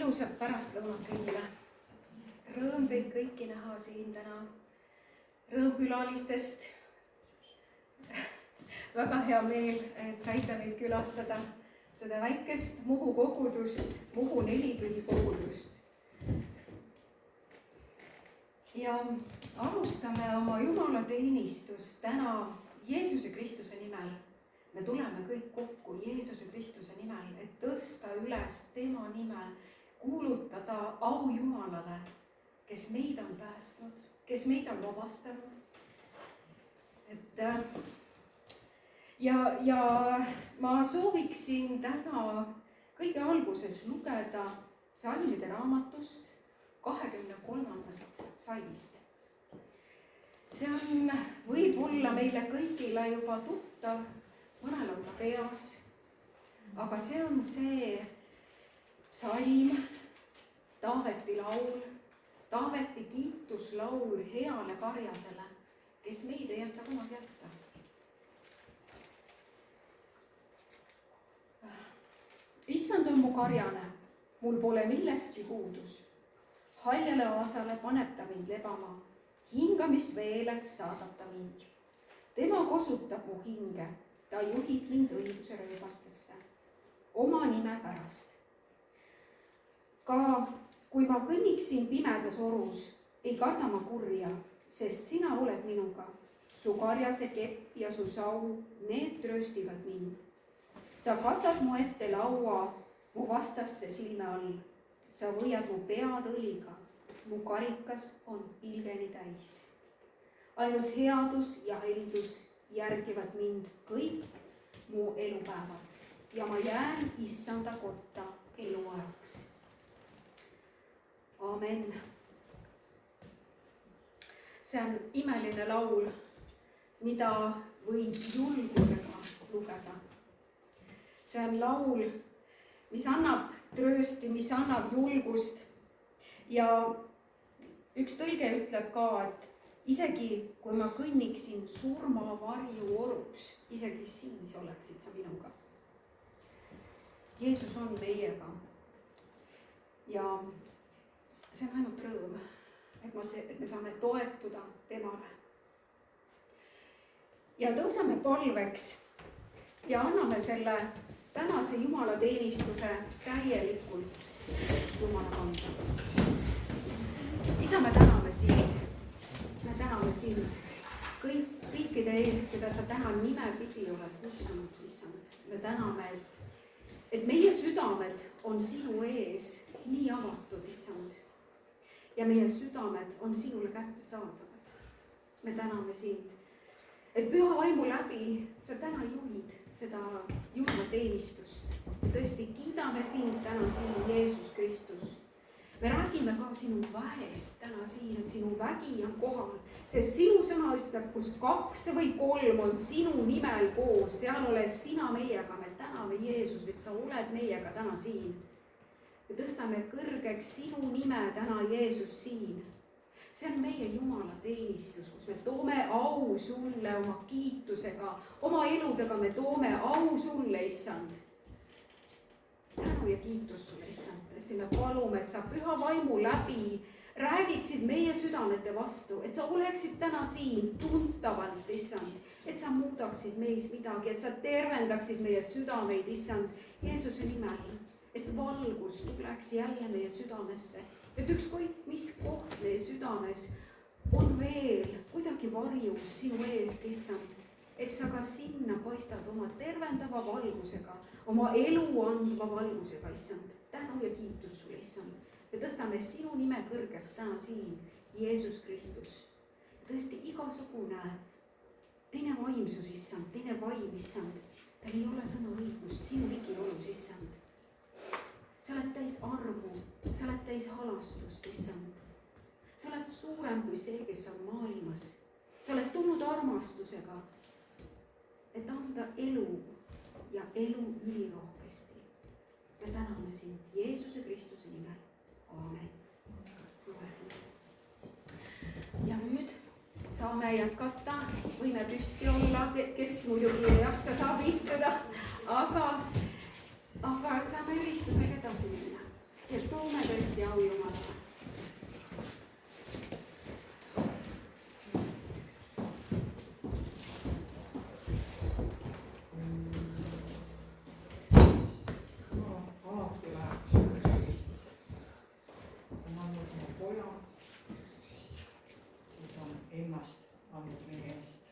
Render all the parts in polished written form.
ilusat pärastlõunat kõigile. Rõõm teid kõiki näha siin täna. Rõõm külalistest. Väga hea meel, et saite meid külastada seda väikest Muhu kogudust, Muhu Nelipühi kogudust. Ja alustame oma jumalateenistust täna Jeesuse Kristuse nimel. Me tuleme kõik kokku Jeesuse Kristuse nimel, et tõsta üles tema nime, kuulutada au Jumalale, kes meid on päästnud, kes meid on vabastanud. Ja ma sooviksin täna kõige alguses lugeda psalmide raamatust 23. psalmist. See on võib-olla meile kõigile juba tuttav, mõnel on ka peas, aga see on see psalm, Taaveti laul, Taaveti kiituslaul heale karjasele, kes meid ei jäta kunagi jätta. Issand on mu karjane, mul pole millestki puudus. Haljale aasale paneb ta mind lebama, hingamisveele saadab ta mind. Tema kosutab mu hinge, ta juhib mind õiguse rööbastesse, oma nime pärast. Ka kui ma kõnniksin pimedas orus, ei karda ma kurja, sest sina oled minuga. Su karjase kepp ja su sau, need trööstivad mind. Sa katad mu ette laua mu vastaste silme all. Sa võiad mu pead õliga, mu karikas on pilgeni täis. Ainult headus ja heldus järgivad mind kõik mu elupäevad ja ma jään Issanda kotta eluajaks. Amen. See on imeline laul, mida võib julgusega lugeda. See on laul, mis annab tröösti, mis annab julgust. Ja üks tõlge ütleb ka, et isegi kui ma kõnniksin surmavarju orus, isegi siis oleksid sa minuga. Jeesus on meiega. Ja see on ainult rõõm, et me saame toetuda temale. Ja tõuseme palveks ja anname selle tänase jumalateenistuse täielikult Jumala kanda. Isa, me täname sind. Me täname sind kõikide eest, keda sa täna nimepidi oled kutsunud, issand. Me täname, et meie südamed on sinu ees nii avatud, issand. Ja meie südamed on sinule kättesaadavad. Me täname sind, et püha vaimu läbi sa täna juhid seda jumalateenistust. Tõesti, kiidame sind täna siin, Jeesus Kristus. Me räägime ka sinu väest täna siin, et sinu vägi on kohal, sest sinu sõna ütleb, kus 2 või 3 on sinu nimel koos, seal oled sina meiega. Me täname Jeesus, et sa oled meiega täna siin. Me tõstame kõrgeks sinu nime täna, Jeesus, siin. See on meie jumalateenistus, kus me toome au sulle oma kiitusega, oma eludega me toome au sulle, issand. Tänu ja kiitus sulle, issand. Tõesti me palume, et sa püha vaimu läbi räägiksid meie südamete vastu, et sa oleksid täna siin tuntavalt, issand, et sa muudaksid meis midagi, et sa tervendaksid meie südameid, issand, Jeesuse nimel, et valgus tuleks jälle meie südamesse. Et ükskõik mis koht meie südames on veel kuidagi varjus sinu eest, issand, et sa ka sinna paistad oma tervendava valgusega, oma elu andva valgusega, issand. Tänu ja kiitus sulle, issand. Me tõstame sinu nime kõrgeks täna siin, Jeesus Kristus. Tõesti igasugune teine vaimsus, issand, teine vaim, issand. Tal ei ole sõna õigust sinu ligiolus, issand. Sa oled täis armu, sa oled täis halastust, issand. Sa oled suurem kui see, kes on maailmas. Sa oled tulnud armastusega, et anda elu ja elu ülirohkesti. Me täname sind Jeesuse Kristuse nimel. Aamen. Ja nüüd saame jätkata, võime püsti olla, kes muidugi ei jaksa saab istuda, aga saame ülistusega edasi minna. ja toome tõesti au Jumalale. Ennast andnud meie eest.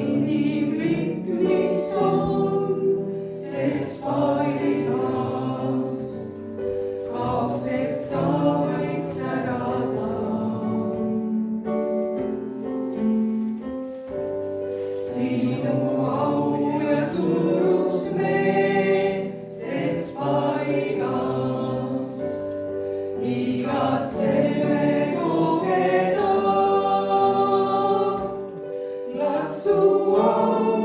inimlik, mis on, sest paigas kaoks, et sa võid särada. Sinu au ja suurust me, sest paigas igatseme kogeda. Las su au,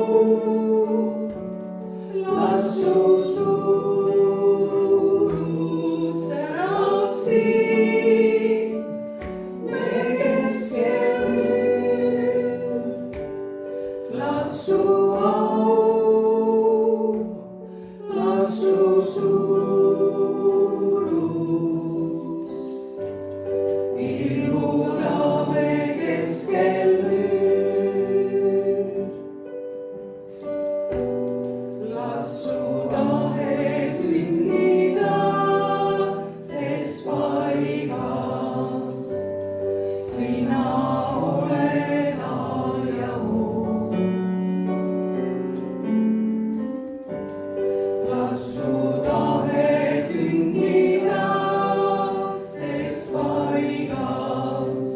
las su suurus särab siin me keskel. Las su au, las su suurus ilmuda me keskel nüüd. Las su tahe sünnida, sest paigas sina oled A ja O. Las su tahe sünnida, sest paigas,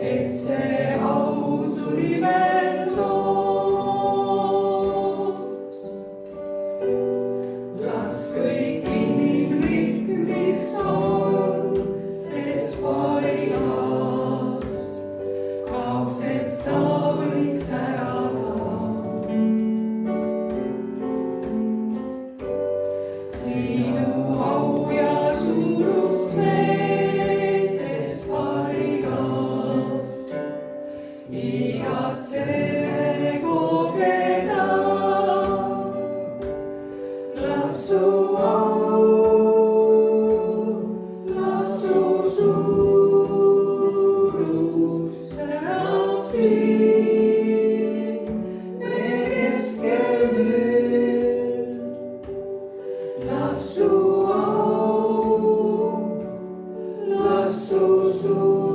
et see au su nimel looks. Las kõik inimlik, mis on, sest paigas kaoks, et sa võid särada. Sinu au ja suurust me, sest paigas igatseme kogeda. Las su au, las su suurus särab siin me keskel nüüd. Las su au, las su suurus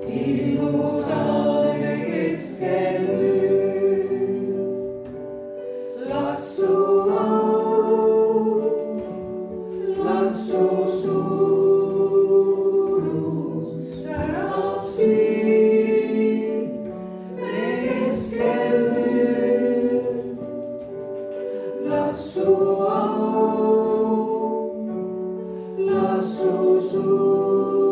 ilmuda me keskel nüüd. Las su au, las su suurus särab siin me keskel nüüd. Las su au, las su suurus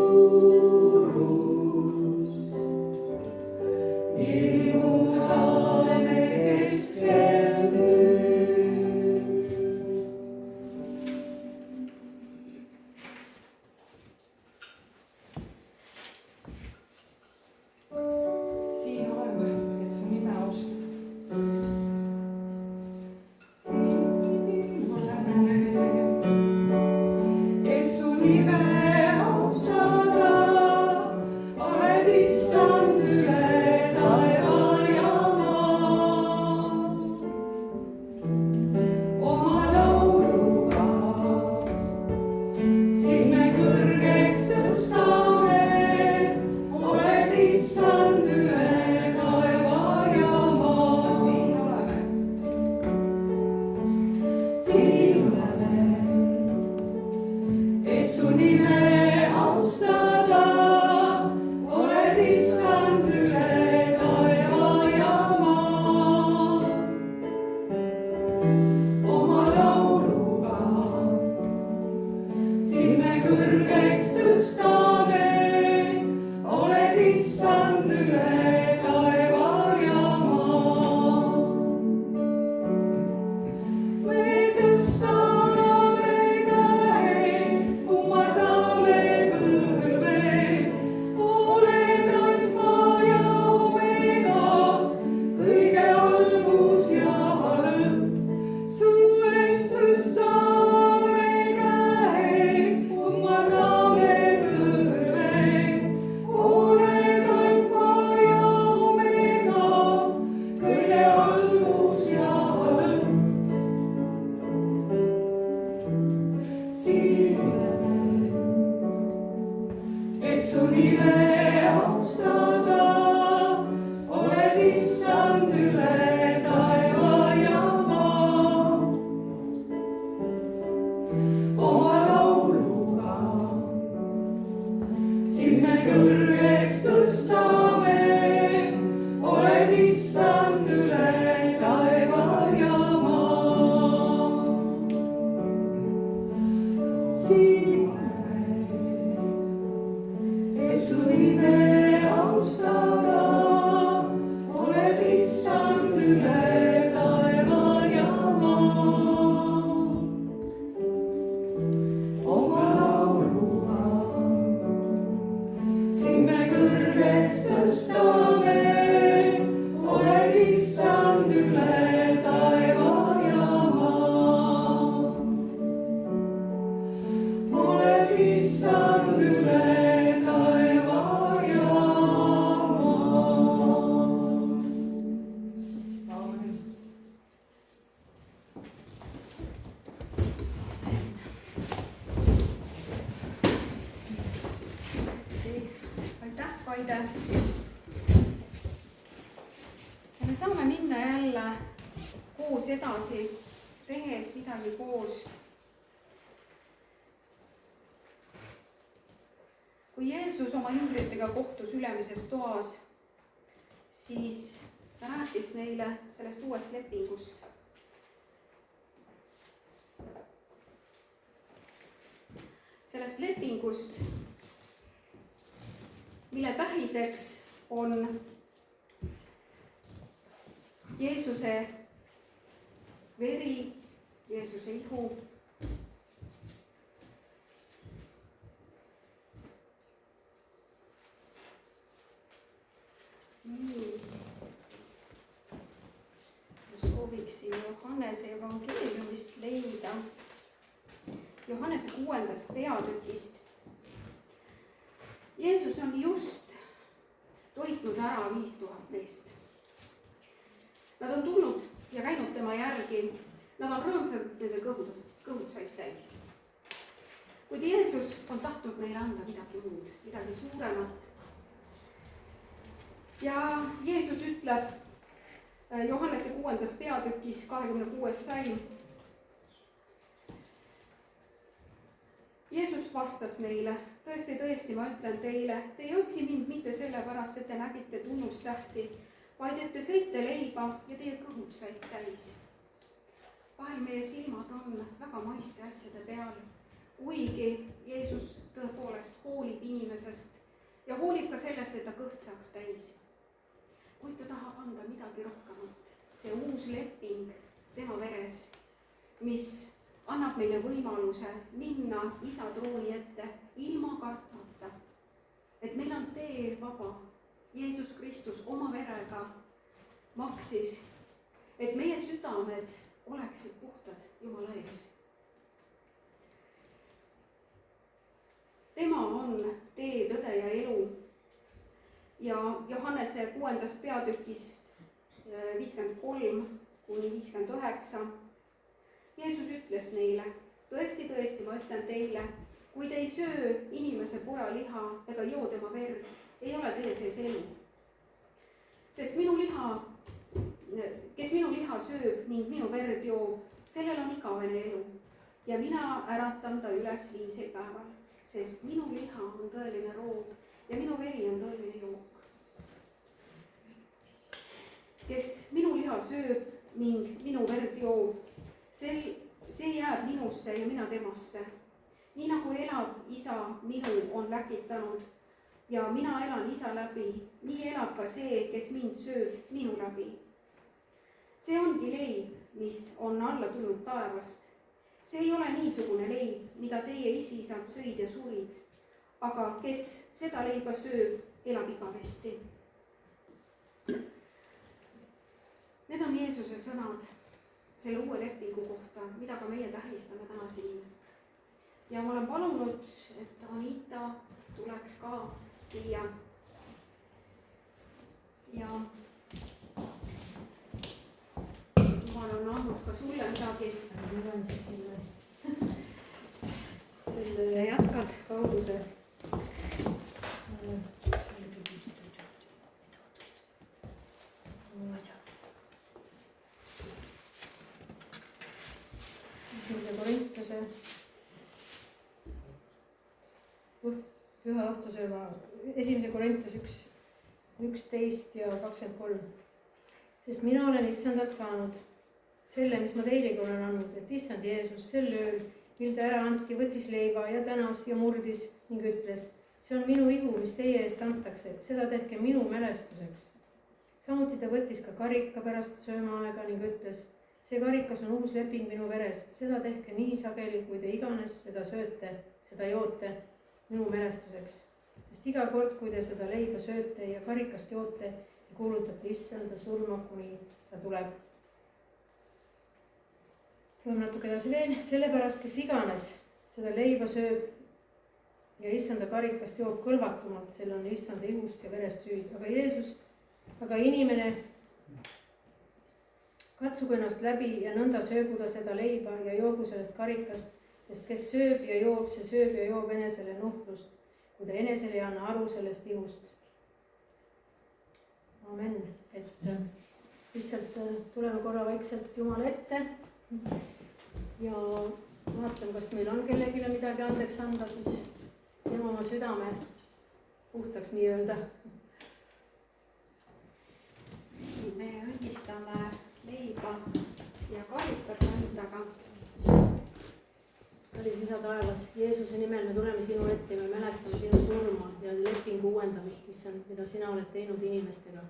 võime austada, oled issand üle taeva ja maa. Oma lauluga sind me kõrgeks tõstame, oled issand üle taeva ja maa. Oled issand üle taeva ja maa. Aamen. aitäh, Kaide. ja me saame minna jälle koos edasi, tehes midagi koos. kui Jeesus oma jüngritega kohtus ülemises toas, siis ta rääkis neile sellest uuest lepingust. sellest lepingust, mille tähiseks on Jeesuse veri, Jeesuse ihu. Nii. Ma sooviksin Johannese evangeeliumist leida. Johannese 6. peatükist. Jeesus on just toitnud ära 5000 meest. Nad on tulnud ja käinud tema järgi. Nad on rõõmsad nende kõhud said täis. Kuid Jeesus on tahtnud neile anda midagi muud, midagi suuremat. Ja Jeesus ütleb Johannese 6. peatükis 26. salm. Jeesus vastas neile, tõesti, tõesti, ma ütlen teile, te ei otsi mind mitte sellepärast, et te nägite tunnustähti, vaid et te sõite leiba ja teie kõhud said täis. Vahel meie silmad on väga maiste asjade peal, kuigi Jeesus tõepoolest hoolib inimesest ja hoolib ka sellest, et ta kõht saaks täis. Kuid ta tahab anda midagi rohkemat. See uus leping tema veres, mis annab meile võimaluse minna isa trooni ette ilma kartmata. Et meil on tee vaba. Jeesus Kristus oma verega maksis, et meie südamed oleksid puhtad Jumala ees. Tema on tee, tõde ja elu. Ja Johannese 6. peatükis 53 kuni 59 Jeesus ütles neile, tõesti, tõesti, ma ütlen teile, kui te ei söö inimese poja liha ega joo tema verd, ei ole teie sees elu. Sest kes minu liha sööb ning minu verd joob, sellel on igavene elu. Ja mina äratan ta üles viimsel päeval, sest minu liha on tõeline roog ja minu veri on tõeline jook. Kes minu liha sööb ning minu verd joob, see jääb minusse ja mina temasse. Nii nagu elab isa minu on läkitanud ja mina elan isa läbi, nii elab ka see, kes mind sööb minu läbi. See ongi leib, mis on alla tulnud taevast. See ei ole niisugune leib, mida teie isisad sõid ja surid, aga kes seda leiba sööb, elab igavesti. Need on Jeesuse sõnad selle uue lepingu kohta, mida ka meie tähistame täna siin. Ja ma olen palunud, et Anita tuleks ka siia. Ja Jumal on andnud ka sulle midagi. Ma olen siis selle Sa jätkad kauduse. Püha õhtusööma 1. Korintuse 11 ja 23. Sest mina olen issandalt saanud selle, mis ma teilegi olen andnud, et issand Jeesus sel ööl, mil ta ära andki, võttis leiba ja tänas ja murdis ning ütles, see on minu ihu, mis teie eest antakse, seda tehke minu mälestuseks. samuti ta võttis ka karika pärast söömaaega ning ütles, see karikas on uus leping minu veres, seda tehke nii sageli, kui te iganes seda sööte, seda joote minu mälestuseks. sest iga kord, kui te seda leiba sööte ja karikast joote, kuulutate issanda surma, kuni ta tuleb. loeme natuke edasi veel, sellepärast, kes iganes seda leiba sööb ja issanda karikast joob kõlvatumalt, sel on issanda ihust ja verest süüd. aga inimene, katsugu ennast läbi ja nõnda söögu ta seda leiba ja joogu sellest karikast, sest kes sööb ja joob, see sööb ja joob enesele nuhtlust, kui ta enesele ei anna aru sellest ihust. Amen, et lihtsalt tuleme korra vaikselt Jumala ette ja vaatan, kas meil on kellelegi midagi andeks anda, siis tema oma südame puhtaks nii-öelda. Me õnnistame leiba ja karikat endaga. kallis Isa taevas, Jeesuse nimel me tuleme sinu ette ja me mälestame sinu surma ja lepingu uuendamist, issand, mida sina oled teinud inimestega.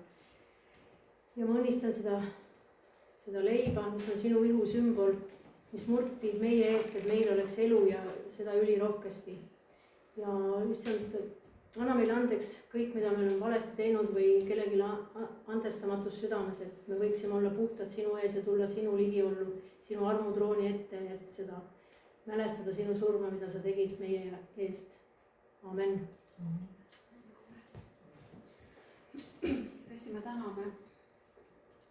ja ma õnnistan seda leiba, mis on sinu ihu sümbol, mis murti meie eest, et meil oleks elu ja seda ülirohkesti. ja issand, anna meile andeks kõik, mida me oleme valesti teinud või kellelegi andestamatus südames, et me võiksime olla puhtad sinu ees ja tulla sinu ligiollu, sinu armutrooni ette, et seda mälestada sinu surma, mida sa tegid meie eest. Amen. Tõesti, me täname,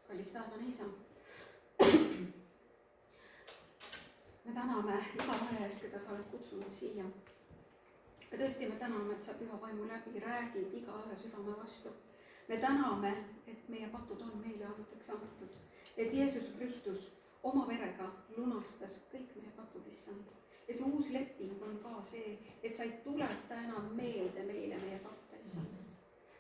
kallis taevane Isa. Me täname igaühe eest, keda sa oled kutsunud siia. Ja tõesti, me täname, et sa püha vaimu läbi räägid igaühe südame vastu. Me täname, et meie patud on meile andeks antud. Et Jeesus Kristus oma verega lunastas kõik meie patud, issand. Ja see uus leping on ka see, et sa ei tuleta enam meelde meile meie patte, issand.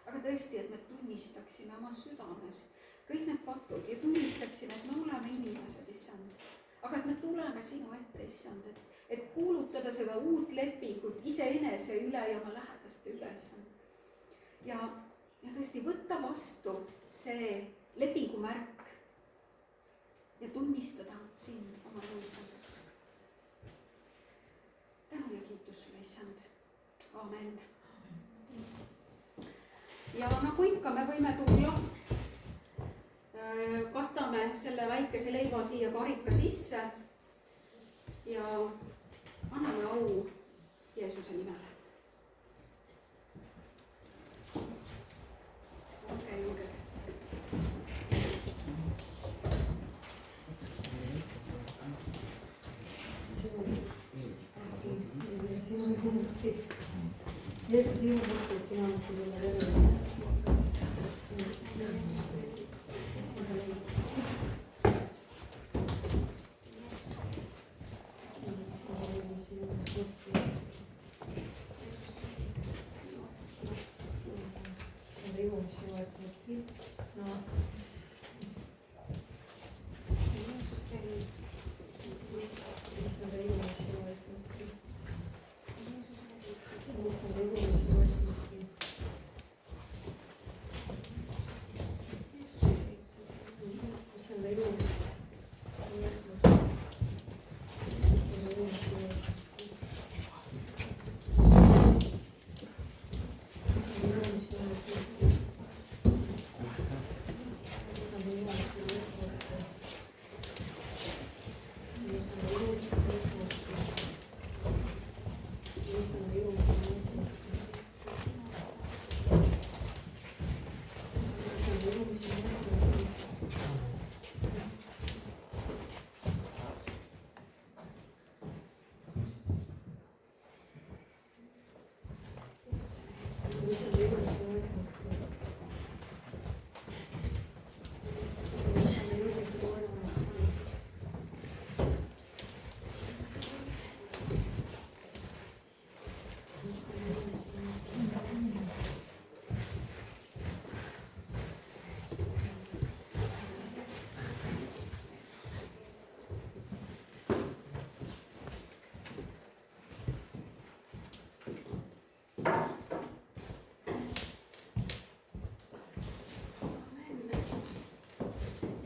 Aga tõesti, et me tunnistaksime oma südames kõik need patud ja tunnistaksime, et me oleme inimesed, issand. Aga et me tuleme sinu ette, issand, et kuulutada seda uut lepingut iseenese üle ja oma lähedaste üle, issand. Ja tõesti võtta vastu see lepingumärk ja tunnistada sind oma elu issandaks. Tänu ja kiitus sulle, issand. Amen. Ja nagu ikka, me võime tulla, kastame selle väikese leiva siia karika sisse ja anname au Jeesuse nimele. Olge julged. Jeesus ilmselt, et sina oled selle terve.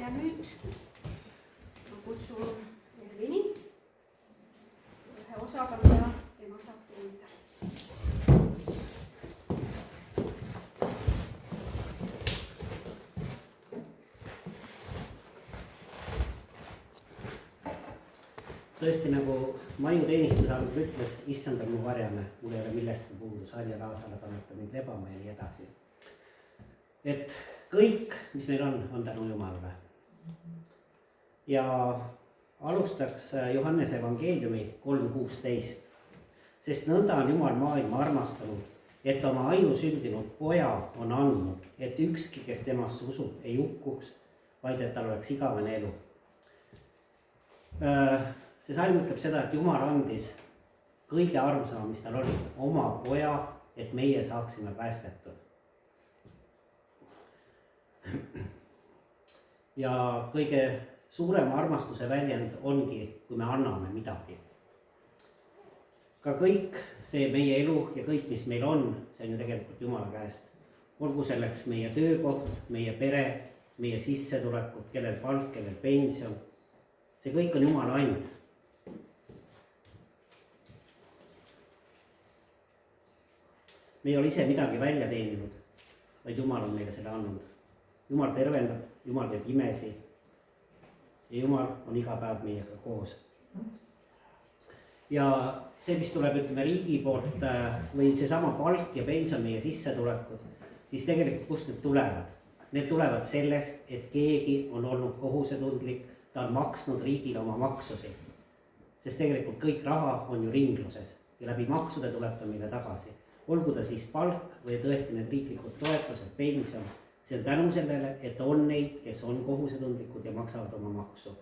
ja nüüd ma kutsun Ervini ühe osaga, mida tema saab tunda. tõesti, nagu Maiu teenistuse algul ütles, issand on mu varjane, mul ei ole millestki puudu, Sarja Raasale panete mind lebama ja nii edasi. Et kõik, mis meil on tänu Jumalale. Ja alustaks Johannese evangeeliumi 3.16, sest nõnda on Jumal maailma armastanud, et oma ainusündinud poja on andnud, et ükski, kes temasse usub, ei hukkuks, vaid et tal oleks igavene elu. See salm ütleb seda, et Jumal andis kõige armsama, mis tal oli, oma poja, et meie saaksime päästetud. Ja kõige suurema armastuse väljend ongi, kui me anname midagi. Ka kõik see meie elu ja kõik, mis meil on, see on ju tegelikult Jumala käest. Olgu selleks meie töökoht, meie pere, meie sissetulekud, kellel palk, kellel pension. See kõik on Jumala and. Me ei ole ise midagi välja teeninud, vaid Jumal on meile selle andnud. Jumal tervendab, Jumal teeb imesi ja Jumal on iga päev meiega koos. Ja see, mis tuleb, ütleme, riigi poolt või seesama palk ja pension, meie sissetulekud, siis tegelikult kust need tulevad? Need tulevad sellest, et keegi on olnud kohusetundlik, ta on maksnud riigile oma maksusi. Sest tegelikult kõik raha on ju ringluses ja läbi maksude tuleb ta meile tagasi. Olgu ta siis palk või tõesti need riiklikud toetused, pension, see on tänu sellele, et on neid, kes on kohusetundlikud ja maksavad oma maksu.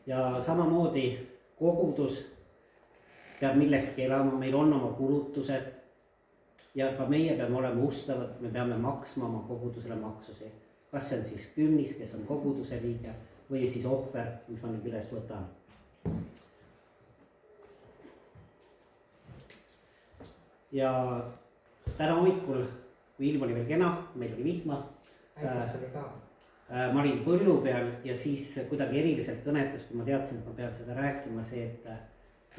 Ja samamoodi kogudus peab millestki elama, meil on oma kulutused ja ka meie peame olema ustavad, me peame maksma oma kogudusele maksusi. Kas see on siis kümnis, kes on koguduse liige või siis ohver, mis ma nüüd üles võtan. Ja täna hommikul, kui ilm oli veel kena, meil oli vihma, ma olin põllu peal ja siis kuidagi eriliselt kõnetas, kui ma teadsin, et ma pean seda rääkima, see, et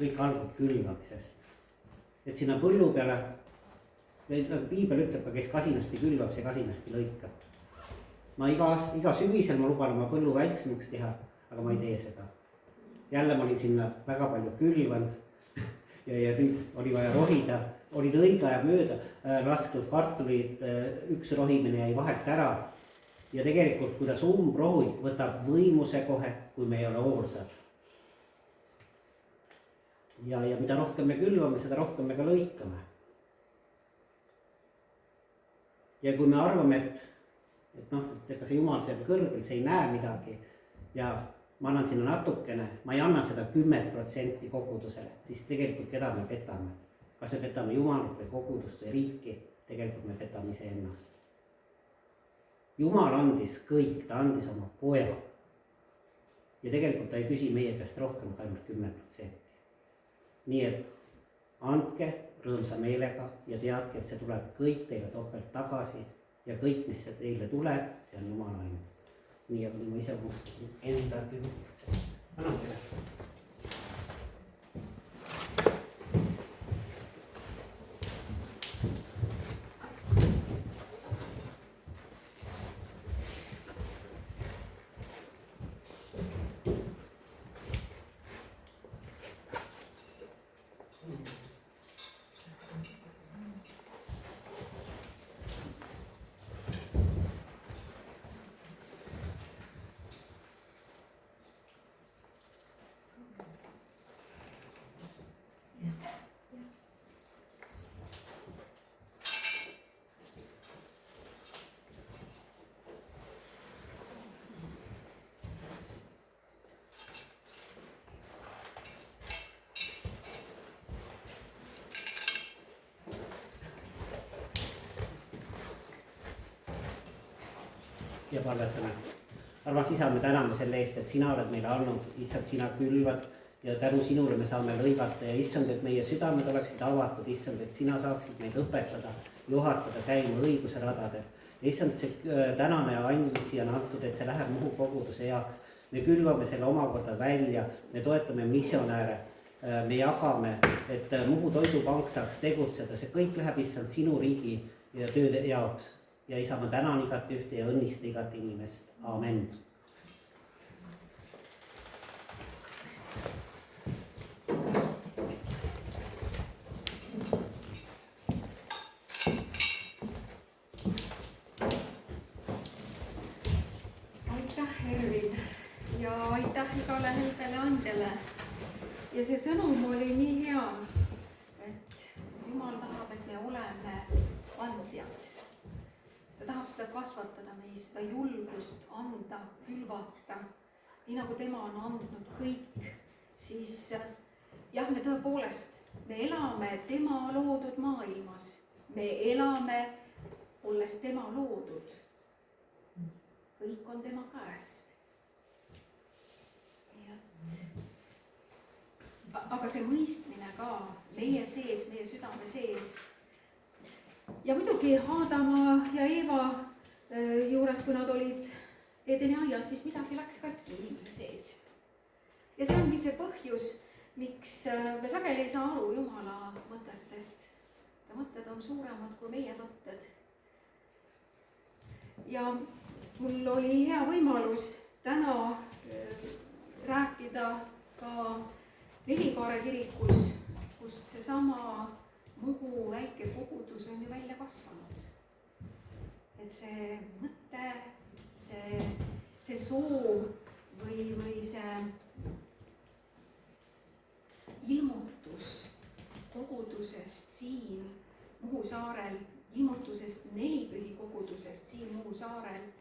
kõik algab külvamisest. Et sinna põllu peale, piibel ütleb ka, kes kasinasti külvab, see kasinasti lõikab. Ma iga sügisel ma luban oma põllu väiksemaks teha, aga ma ei tee seda. Jälle ma olin sinna väga palju külvanud ja nüüd oli vaja rohida. Olin õige aja mööda lastud kartulid, üks rohimine jäi vahelt ära. Ja tegelikult, kuidas umbrohu võtab võimuse kohe, kui me ei ole hoolsad. Ja mida rohkem me külvame, seda rohkem me ka lõikame. Ja kui me arvame, et ega see Jumal seal kõrgel, see ei näe midagi ja ma annan sinna natukene, ma ei anna seda 10% kogudusele, siis tegelikult keda me petame. Kas me petame Jumalit või kogudust või riiki, tegelikult me petame ise ennast. Jumal andis kõik, ta andis oma poja. Ja tegelikult ta ei küsi meie käest rohkem kui ainult 10%. Nii et andke rõõmsa meelega ja teadke, et see tuleb kõik teile topelt tagasi ja kõik, mis teile tuleb, see on Jumala ainult. Nii et ma ise unustasin enda küll. Annan teile. Ja palvetame. Armas isa, me täname selle eest, et sina oled meile andnud, issand, sina külvad ja tänu sinule me saame lõigata ja issand, et meie südamed oleksid avatud, issand, et sina saaksid meid õpetada, juhatada käima õiguse radadel. issand, see tänane and, mis siia on antud, et see läheb Muhu koguduse heaks. Me külvame selle omakorda välja, me toetame missionääre, me jagame, et Muhu toidupank saaks tegutseda, see kõik läheb issand sinu riigi ja tööde jaoks. Ja isa, ma tänan igat ühte ja õnnista igat inimest. Amen. Aitäh igale heldele andjale. Ja see sõnum oli nii hea, et Jumal tahab, et me oleme andjad. Ta tahab seda kasvatada meis, seda julgust anda, külvata. Nii nagu tema on andnud kõik, siis jah, me tõepoolest, me elame tema loodud maailmas. Me elame, olles tema loodud. Kõik on tema käest. Aga see mõistmine ka meie sees, meie südame sees. Ja muidugi Aadama ja Eeva juures, kui nad olid Edeni aias, siis midagi läks katki inimese sees. Ja see ongi see põhjus, miks me sageli ei saa aru Jumala mõtetest. Ta mõtted on suuremad kui meie mõtted. Ja mul oli hea võimalus täna rääkida ka Velikaare kirikus, kust seesama Muhu väike kogudus on ju välja kasvanud. Et see mõte, see soov või see ilmutus kogudusest siin Muhu saarel, ilmutusest nelipühi kogudusest siin Muhu saarel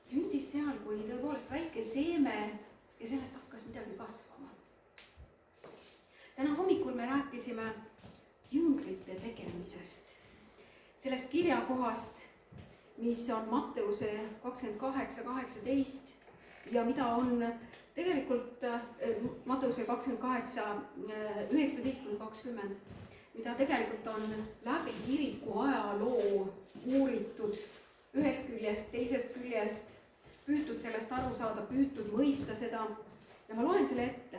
sündis seal, kui tõepoolest väike seeme ja sellest hakkas midagi kasvama. Täna hommikul me rääkisime jüngrite tegemisest. Sellest kirjakohast, mis on Matteuse 28:18 ja mida on tegelikult Matteuse 28:19-20, mida tegelikult on läbi kiriku ajaloo uuritud ühest küljest, teisest küljest, püütud sellest aru saada, püütud mõista seda. Ja ma loen selle ette.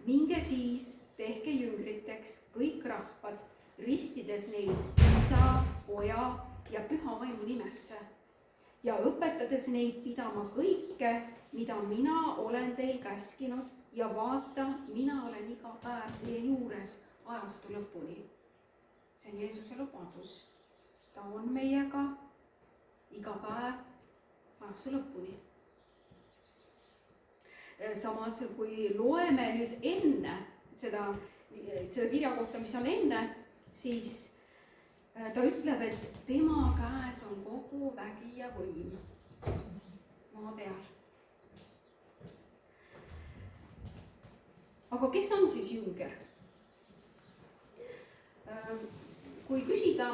Minge siis, tehke jüngriteks kõik rahvad, ristides neid isa, poja ja püha vaimu nimesse ja õpetades neid pidama kõike, mida mina olen teil käskinud ja vaata, mina olen iga päev teie juures ajastu lõpuni. See on Jeesuse lubadus. Ta on meiega iga päev ajastu lõpuni. Samas, kui loeme nüüd enne seda kirja kohta, mis on enne, siis ta ütleb, et tema käes on kogu vägi ja võim maa peal. Aga kes on siis jünger? Kui küsida,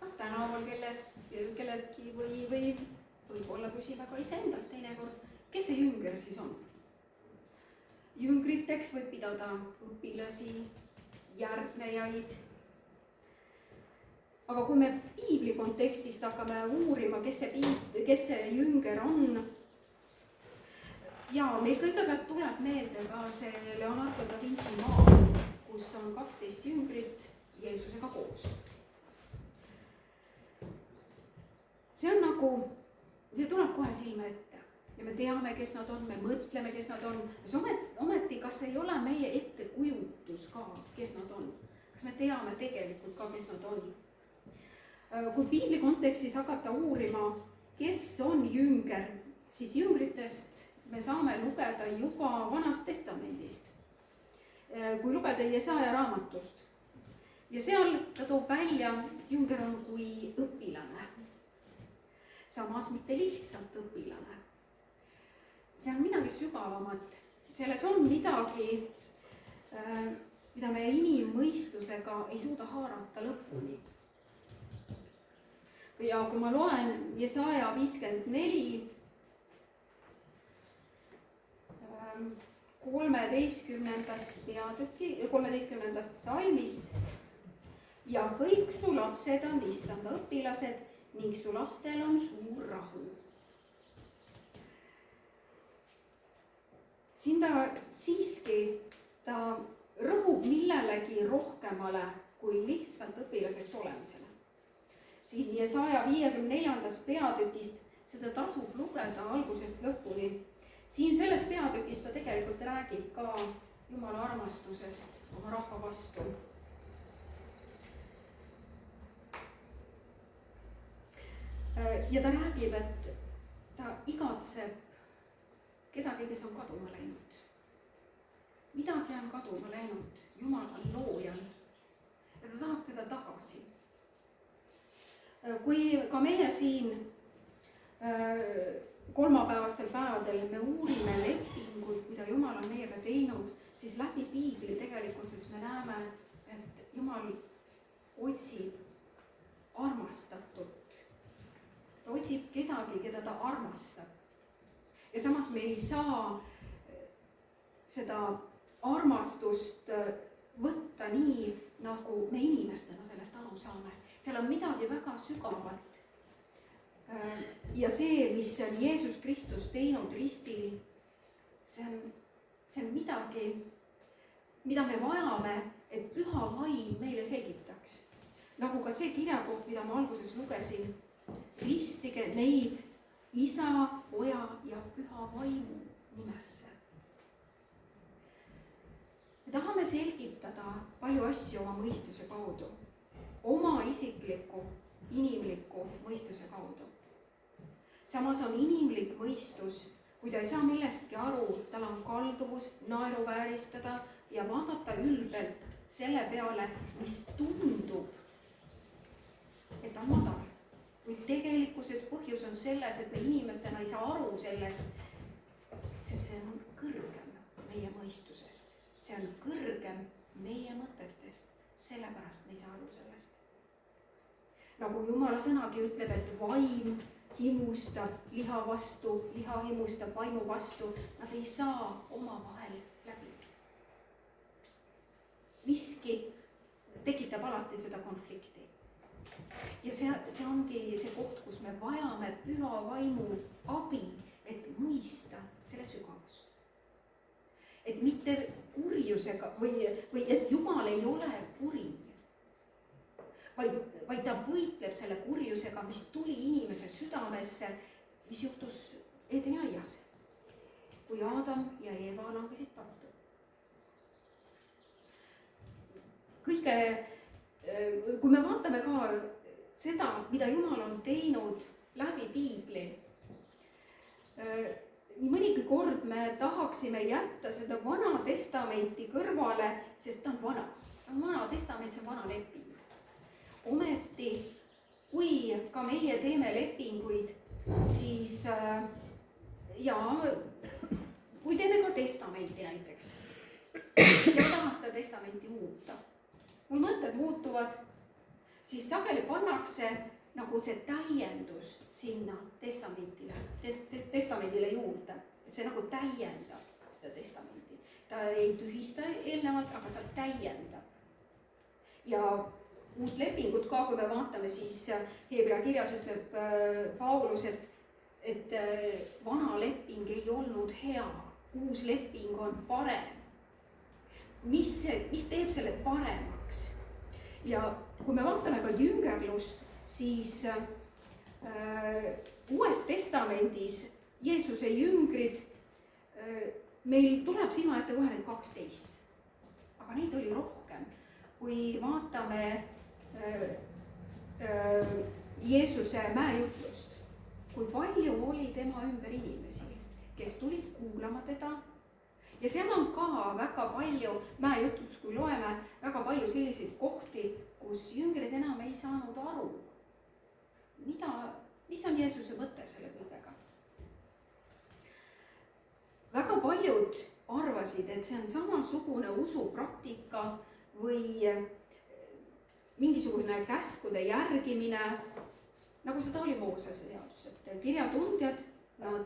kas tänaval kelleltki või võib-olla küsime ka iseendalt teinekord, kes see jünger siis on? Jüngriteks võib pidada õpilasi, järgnejaid. Aga kui me piibli kontekstist hakkame uurima, kes see jünger on, ja meil kõigepealt tuleb meelde ka see Leonardo da Vinci maal, kus on 12 jüngrit Jeesusega koos. See on nagu, see tuleb kohe silme ette. Ja me teame, kes nad on, me mõtleme, kes nad on. Ometi, kas ei ole meie ettekujutus ka, kes nad on? Kas me teame tegelikult ka, kes nad on? Kui piibli kontekstis hakata uurima, kes on jünger, siis jüngritest me saame lugeda juba Vanast Testamendist. Kui lugeda Jesaja raamatust. Ja seal ta toob välja, et jünger on kui õpilane. Samas mitte lihtsalt õpilane. See on midagi sügavamat. Selles on midagi, mida me inimmõistusega ei suuda haarata lõpuni. Ja kui ma loen Jesaja 54, 3 peatüki, 13. salmist. ja kõik su lapsed on issanda õpilased ning su lastel on suur rahu. siin ta siiski, ta rõhub millelegi rohkemale kui lihtsalt õpilaseks olemisele. siin Jesaja 54. peatükist seda tasub lugeda algusest lõpuni. siin selles peatükis ta tegelikult räägib ka Jumala armastusest oma rahva vastu. ja ta räägib, et ta igatseb kedagi, kes on kaduma läinud. midagi on kaduma läinud Jumalal loojal ja ta tahab teda tagasi. kui ka meie siin kolmapäevastel päevadel me uurime lepingut, mida Jumal on meiega teinud, siis läbi piibli tegelikkuses me näeme, et Jumal otsib armastatut. ta otsib kedagi, keda ta armastab. ja samas me ei saa seda armastust võtta nii, nagu me inimestena sellest aru saame. seal on midagi väga sügavat. ja see, mis on Jeesus Kristus teinud ristil, see on midagi, mida me vajame, et püha vaim meile selgitaks. nagu ka see kirjakoht, mida ma alguses lugesin, ristige neid Isa, Poja ja Püha Vaimu nimesse. me tahame selgitada palju asju oma mõistuse kaudu, oma isikliku, inimliku mõistuse kaudu. samas on inimlik mõistus, kui ta ei saa millestki aru, tal on kalduvus naeruvääristada ja vaadata ülbelt selle peale, mis tundub, et on madal. kuid tegelikkuses põhjus on selles, et me inimestena ei saa aru sellest, sest see on kõrgem meie mõistusest. see on kõrgem meie mõtetest, sellepärast me ei saa aru sellest. nagu Jumala sõnagi ütleb, et vaim himustab liha vastu, liha himustab vaimu vastu, nad ei saa omavahel läbi. miski tekitab alati seda konflikti. ja see ongi see koht, kus me vajame püha vaimu abi, et mõista selle sügavust. et mitte kurjusega või et Jumal ei ole kuri, vaid ta võitleb selle kurjusega, mis tuli inimese südamesse, mis juhtus Edeni aias, kui Aadam ja Eeva langesid pattu. kui me vaatame ka seda, mida Jumal on teinud läbi piibli, nii mõnigi kord me tahaksime jätta seda Vana Testamenti kõrvale, sest ta on vana. ta on Vana Testament, see on vana leping. ometi, kui ka meie teeme lepinguid, siis ja kui teeme ka testamenti näiteks ja tahan seda testamenti muuta, mul mõtted muutuvad, siis sageli pannakse nagu see täiendus sinna testamendile juurde, et see nagu täiendab seda testamenti. ta ei tühista eelnevalt, aga ta täiendab. ja uut lepingut ka, kui me vaatame, siis Hebra kirjas ütleb Paulus, et vana leping ei olnud hea, uus leping on parem. mis teeb selle paremaks? ja kui me vaatame ka jüngerlust, siis Uues Testamendis Jeesuse jüngrid, meil tuleb silma ette kohe need 12, aga neid oli rohkem. kui vaatame Jeesuse mäejutlust, kui palju oli tema ümber inimesi, kes tulid kuulama teda. ja seal on ka väga palju mäejutlust, kui loeme, väga palju selliseid kohti, kus jüngrid enam ei saanud aru, mis on Jeesuse mõte selle kõigega. väga paljud arvasid, et see on samasugune usupraktika või mingisugune käskude järgimine, nagu seda oli Moosese seadus, et kirjatundjad, nad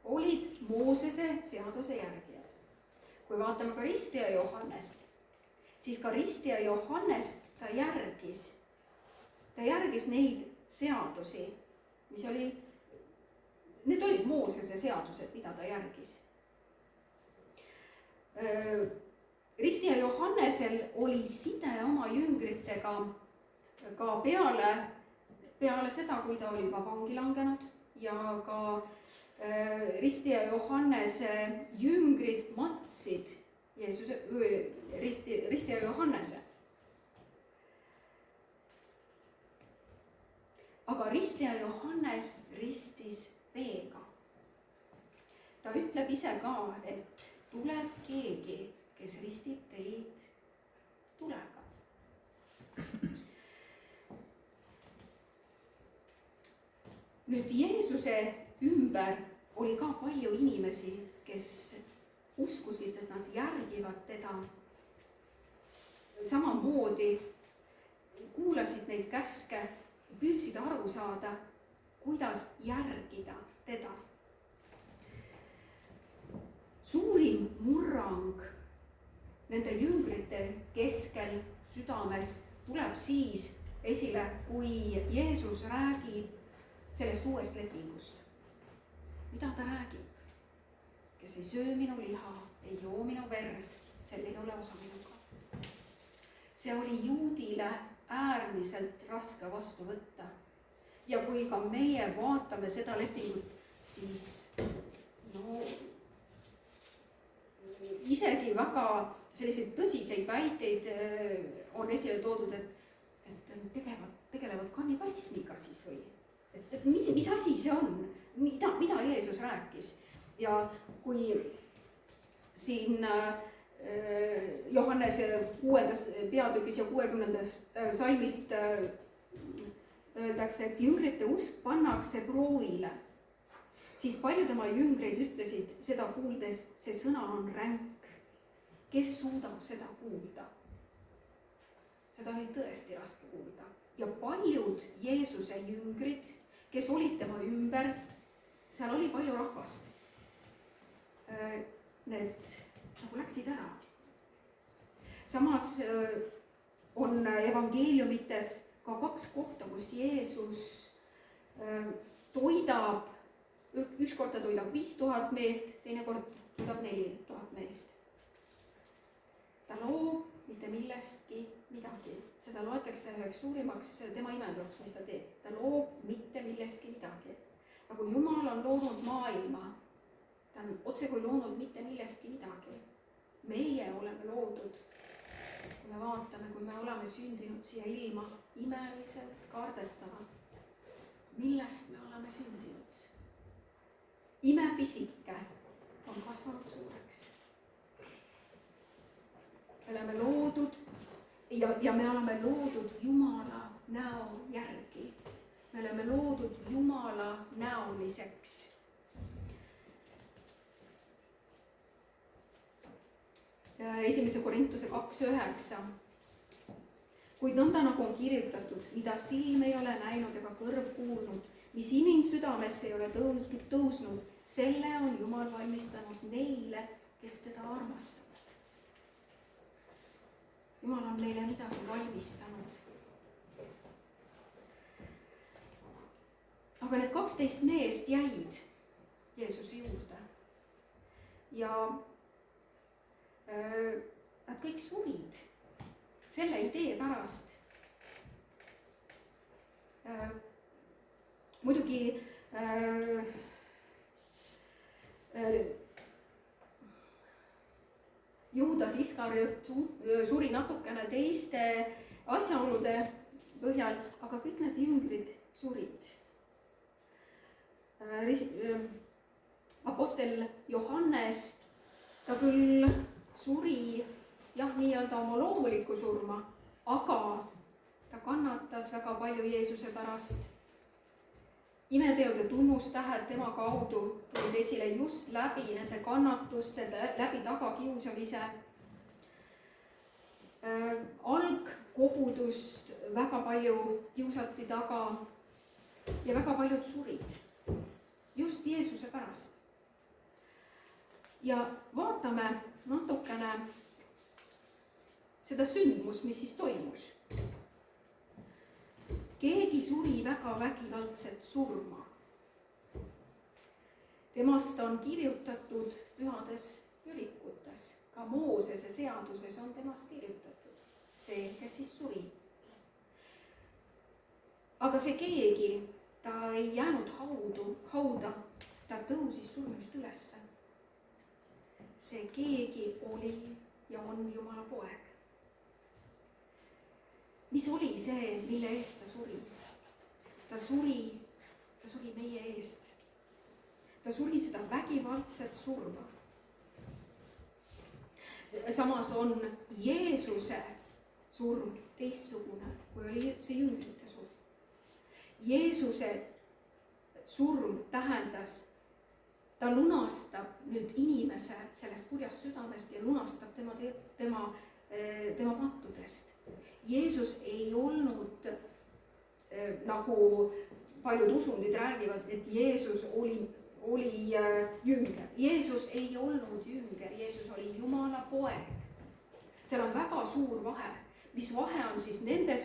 olid Moosese seaduse järgijad. kui vaatame ka ristija Johannest, siis ka ristija Johannes, ta järgis neid seadusi, mis oli, need olid Moosese seadused, mida ta järgis. Ristija Johannesel oli side oma jüngritega ka peale seda, kui ta oli juba vangi langenud ja ka ristija Johannese jüngrid matsid ristija Johannese. Aga ristija Johannes ristis veega. Ta ütleb ise ka, et tuleb keegi, kes ristib teid tulega. Nüüd Jeesuse ümber oli ka palju inimesi, kes uskusid, et nad järgivad teda. Samamoodi kuulasid neid käske, püüdsid aru saada, kuidas järgida teda. Suurim murrang nende jüngrite keskel südames tuleb siis esile, kui Jeesus räägib sellest uuest lepingust. Mida ta räägib? Kes ei söö minu liha, ei joo minu verd, sel ei ole osa minuga. See oli juudile äärmiselt raske vastu võtta. Ja kui ka meie vaatame seda lepingut, siis isegi väga selliseid tõsiseid väiteid on esile toodud, et tegelevad kannibalismiga siis või. Et mis asi see on? Mida Jeesus rääkis? Ja kui siin Johannese 6. peatükis ja 60. salmist öeldakse, et jüngrite usk pannakse proovile, siis palju tema jüngreid ütlesid seda kuuldes, see sõna on ränk. Kes suudab seda kuulda? Seda oli tõesti raske kuulda. Ja paljud Jeesuse jüngrid, kes olid tema ümber, seal oli palju rahvast. Need nagu läksid ära. Samas on evangeeliumites ka 2 kohta, kus Jeesus toidab, ükskord ta toidab 5000 meest, teine kord toidab 4000 meest. Ta loob mitte millestki midagi. Seda loetakse üheks suurimaks tema imeteoks, mis ta teeb. Ta loob mitte millestki midagi. Nagu Jumal on loonud maailma, ta on otse kui loonud mitte millestki midagi. Meie oleme loodud, kui me vaatame, kui me oleme sündinud siia ilma, imeliselt kardetavad. Millest me oleme sündinud? Imepisike on kasvanud suureks. Me oleme loodud ja me oleme loodud Jumala näo järgi. Me oleme loodud Jumala näoliseks. Esimese Korintuse 2:9. Kuid nõnda nagu on kirjutatud, mida silm ei ole näinud ega kõrv kuulnud, mis inimsüdamesse ei ole tõusnud, selle on Jumal valmistanud neile, kes teda armastavad. Jumal on neile midagi valmistanud. Aga need 12 meest jäid Jeesuse juurde. Ja nad kõik surid selle idee pärast. Muidugi Juudas Iskariot suri natukene teiste asjaolude põhjal, aga kõik need jüngrid surid. Apostel Johannes, ta küll suri nii-öelda oma loomulikku surma, aga ta kannatas väga palju Jeesuse pärast. Imeteod ja tunnustähed tema kaudu tulid esile just läbi nende kannatuste, läbi tagakiusamise. Algkogudust väga palju kiusati taga ja väga paljud surid just Jeesuse pärast. Ja vaatame natukene seda sündmust, mis siis toimus. Keegi suri väga vägivaldset surma. Temast on kirjutatud pühades ülikutes, ka Moosese seaduses on temast kirjutatud see, kes siis suri. Aga see keegi, ta ei jäänud hauda, ta tõusis surnust ülesse. See keegi oli ja on Jumala poeg. Mis oli see, mille eest ta suri? Ta suri meie eest. Ta suri seda vägivaldset surma. Samas on Jeesuse surm teistsugune, kui oli see jüngrite surm. Jeesuse surm tähendas, ta lunastab nüüd inimese sellest kurjast südamest ja lunastab tema pattudest. Jeesus ei olnud, nagu paljud usundid räägivad, et Jeesus oli jünger. Jeesus ei olnud jünger, Jeesus oli Jumala poeg. Seal on väga suur vahe. Mis vahe on siis nende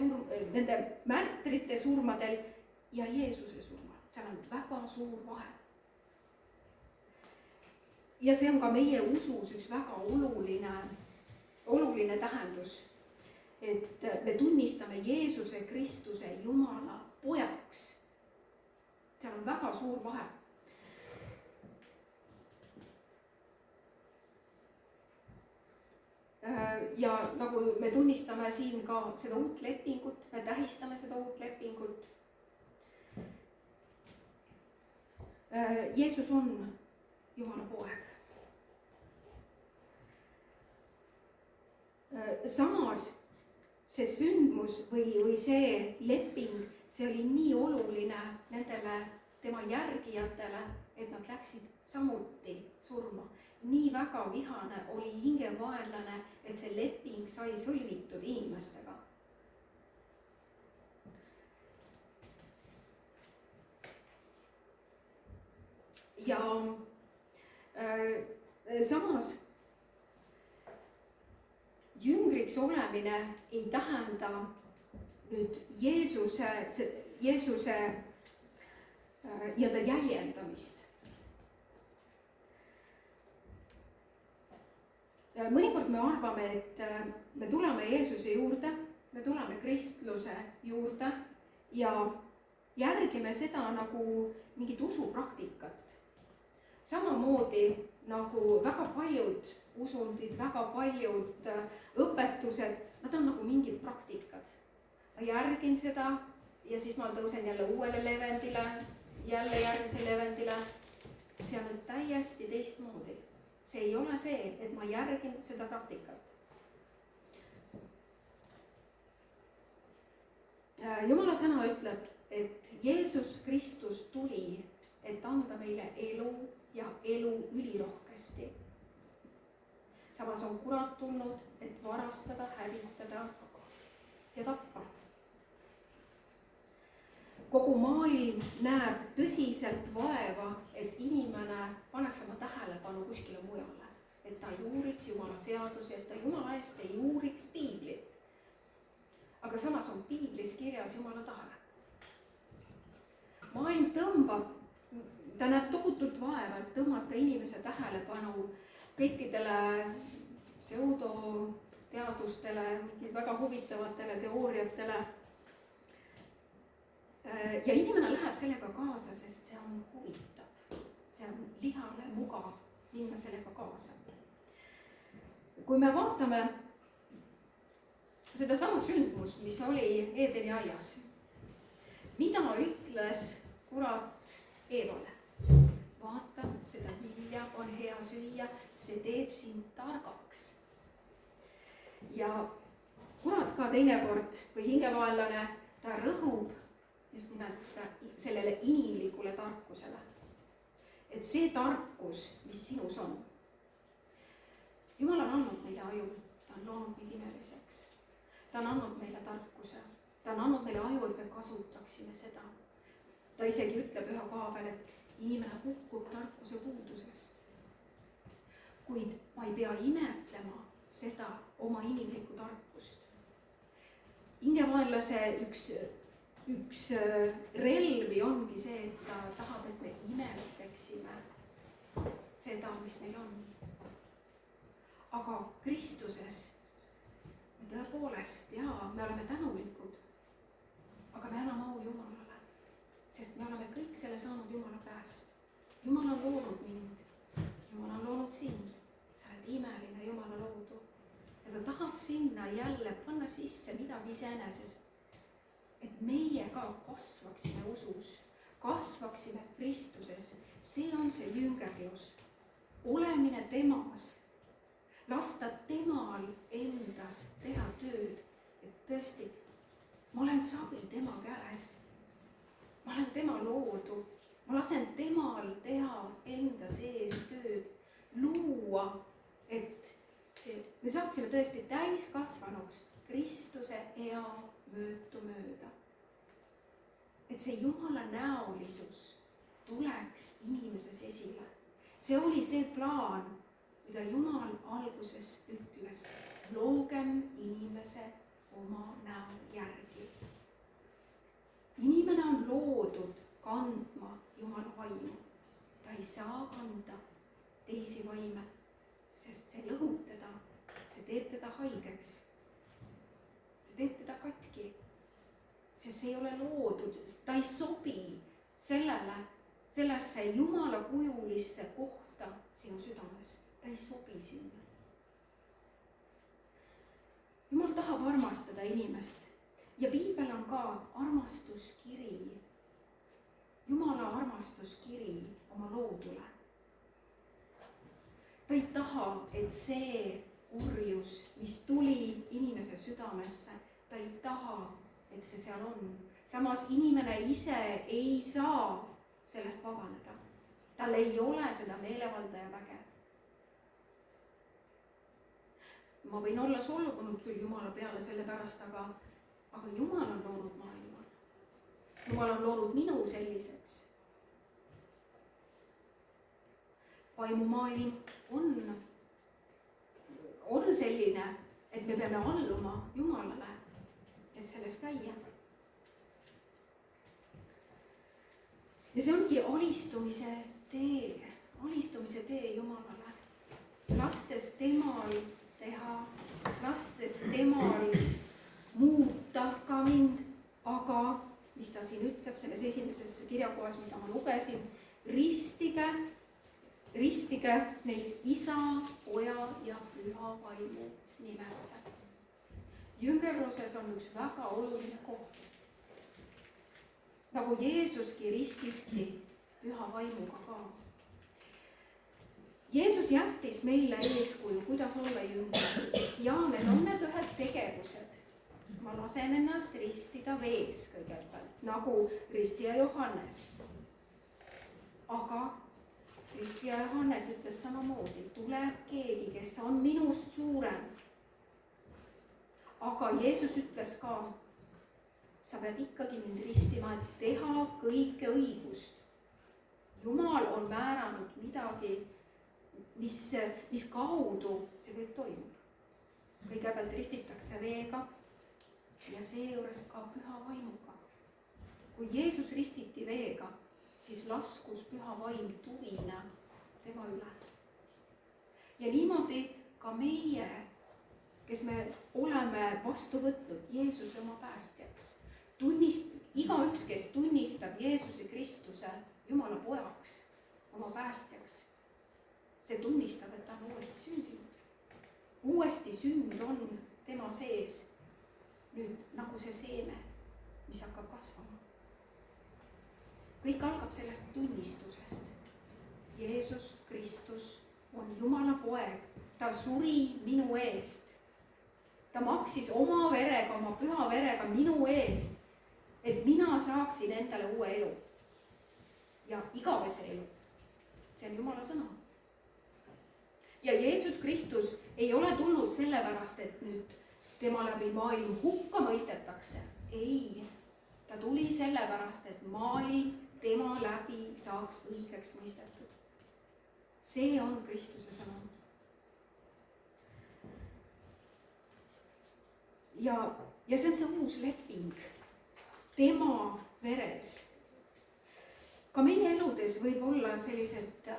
märtrite surmadel ja Jeesuse surmal? Seal on väga suur vahe. Ja see on ka meie usus üks väga oluline tähendus, et me tunnistame Jeesuse Kristuse Jumala pojaks. Seal on väga suur vahe. Ja nagu me tunnistame siin ka seda uut lepingut, me tähistame seda uut lepingut. Jeesus on Jumala poeg. Samas see sündmus või see leping, see oli nii oluline nendele tema järgijatele, et nad läksid samuti surma. Nii väga vihane oli hingevaenlane, et see leping sai sõlmitud inimestega. Ja samas jüngriks olemine ei tähenda nüüd Jeesuse nii-öelda jäljendamist. Mõnikord me arvame, et me tuleme Jeesuse juurde, me tuleme kristluse juurde ja järgime seda nagu mingit usupraktikat. Samamoodi nagu väga paljud usundid, väga paljud õpetused, nad on nagu mingid praktikad. Ma järgin seda ja siis ma tõusen jälle uuele levendile, jälle järgmise levendile. See on nüüd täiesti teistmoodi. See ei ole see, et ma järgin seda praktikat. Jumala sõna ütleb, et Jeesus Kristus tuli, et anda meile elu ja elu ülirohkesti. Samas on kurat tulnud, et varastada, hävitada ja tappa. Kogu maailm näeb tõsiselt vaeva, et inimene paneks oma tähelepanu kuskile mujale. Et ta ei uuriks Jumala seadusi, et ta Jumala eest ei uuriks piiblit. Aga samas on piiblis kirjas Jumala tahe. Maailm tõmbab, ta näeb tohutult vaeva, et tõmmata inimese tähelepanu kõikidele pseudoteadustele, väga huvitavatele teooriatele. Ja inimene läheb sellega kaasa, sest see on huvitav. See on lihale mugav minna sellega kaasa. Kui me vaatame seda sama sündmust, mis oli Eedeni aias, mida ütles kurat Eevale? Vaata, seda vilja on hea süüa, see teeb sind targaks. Ja kurat ka teinekord või hingevaenlane, ta rõhub just nimelt sellele inimlikule tarkusele. Et see tarkus, mis sinus on. Jumal on andnud meile aju, ta on loonud meid imeliseks. Ta on andnud meile tarkuse, ta on andnud meile aju, et me kasutaksime seda. Ta isegi ütleb ühe koha peal, et inimene hukkub tarkuse puudusest. kuid ma ei pea imetlema seda oma inimlikku tarkust. hingevaenlase üks relvi ongi see, et ta tahab, et me imetleksime seda, mis meil on. aga Kristuses me tõepoolest, jaa, me oleme tänulikud, aga me anname au Jumalale, sest me oleme kõik selle saanud Jumala käest. Jumal on loonud mind, Jumal on loonud sind, sa oled imeline Jumala loodu ja ta tahab sinna jälle panna sisse midagi iseenesest, et meie ka kasvaksime usus, kasvaksime Kristuses. See on see jüngerlus, olemine temas, lasta temal endas teha tööd, et tõesti, ma olen savi tema käes, ma olen tema loodu, ma lasen temal teha enda sees tööd, luua, et me saaksime tõesti täiskasvanuks Kristuse ea mööda. Et see Jumala näolisus tuleks inimeses esile. See oli see plaan, mida Jumal alguses ütles, loogem inimese oma näo järgi. Inimene on loodud kandma Jumala vaimu. Ta ei saa kanda teisi vaime, sest see lõhub teda, see teeb teda haigeks, see teeb teda katki, sest see ei ole loodud, sest ta ei sobi sellesse Jumala kujulisse kohta sinu südames. Ta ei sobi sinna. Jumal tahab armastada inimest ja piibel on ka armastuskiri. Jumala armastuskiri oma loodule. Ta ei taha, et see kurjus, mis tuli inimese südamesse, ta ei taha, et see seal on. Samas inimene ise ei saa sellest vabaneda. Tal ei ole seda meelevalda ja väge. Ma võin olla solvunud küll Jumala peale selle pärast, aga Jumal on loonud maailma. Jumal on loonud minu selliseks. Vaimumaailm on selline, et me peame alluma Jumalale, et selles käia. Ja see ongi alistumise tee Jumalale. Lastes temal teha, lastes temal muuta ka mind, aga mis ta siin ütleb selles esimeses kirjakohas, mida ma lugesin, ristige neid Isa, Poja ja Püha Vaimu nimesse. Jüngerluses on üks väga oluline koht. Nagu Jeesuski ristiti Püha Vaimuga ka. Jeesus jättis meile eeskuju, kuidas olla jünger. Ja need on need ühed tegevused. Ma lasen ennast ristida vees kõigepealt, nagu ristija Johannes. Aga ristija Johannes ütles samamoodi, tuleb keegi, kes on minust suurem. Aga Jeesus ütles ka, sa pead ikkagi mind ristima, et teha kõike õigust. Jumal on määranud midagi, mis kaudu see kõik toimub. Kõigepealt ristitakse veega ja seejuures ka Püha Vaimuga. Kui Jeesus ristiti veega, siis laskus Püha Vaim tuvina tema üle. Ja niimoodi ka meie, kes me oleme vastu võtnud Jeesuse oma päästjaks, igaüks, kes tunnistab Jeesuse Kristuse Jumala pojaks, oma päästjaks, see tunnistab, et ta on uuesti sündinud. Uuesti sünd on tema sees nüüd nagu see seeme, mis hakkab kasvama. Kõik algab sellest tunnistusest. Jeesus Kristus on Jumala poeg. Ta suri minu eest. Ta maksis oma verega, oma püha verega minu eest, et mina saaksin endale uue elu. Ja igavese elu. See on Jumala sõna. Ja Jeesus Kristus ei ole tulnud sellepärast, et nüüd tema läbi maailm hukka mõistetakse. Ei, ta tuli sellepärast, et maailm tema läbi saaks õigeks mõistetud. See on Kristuse sõna. ja see on see uus leping tema veres. ka meie eludes võib olla sellised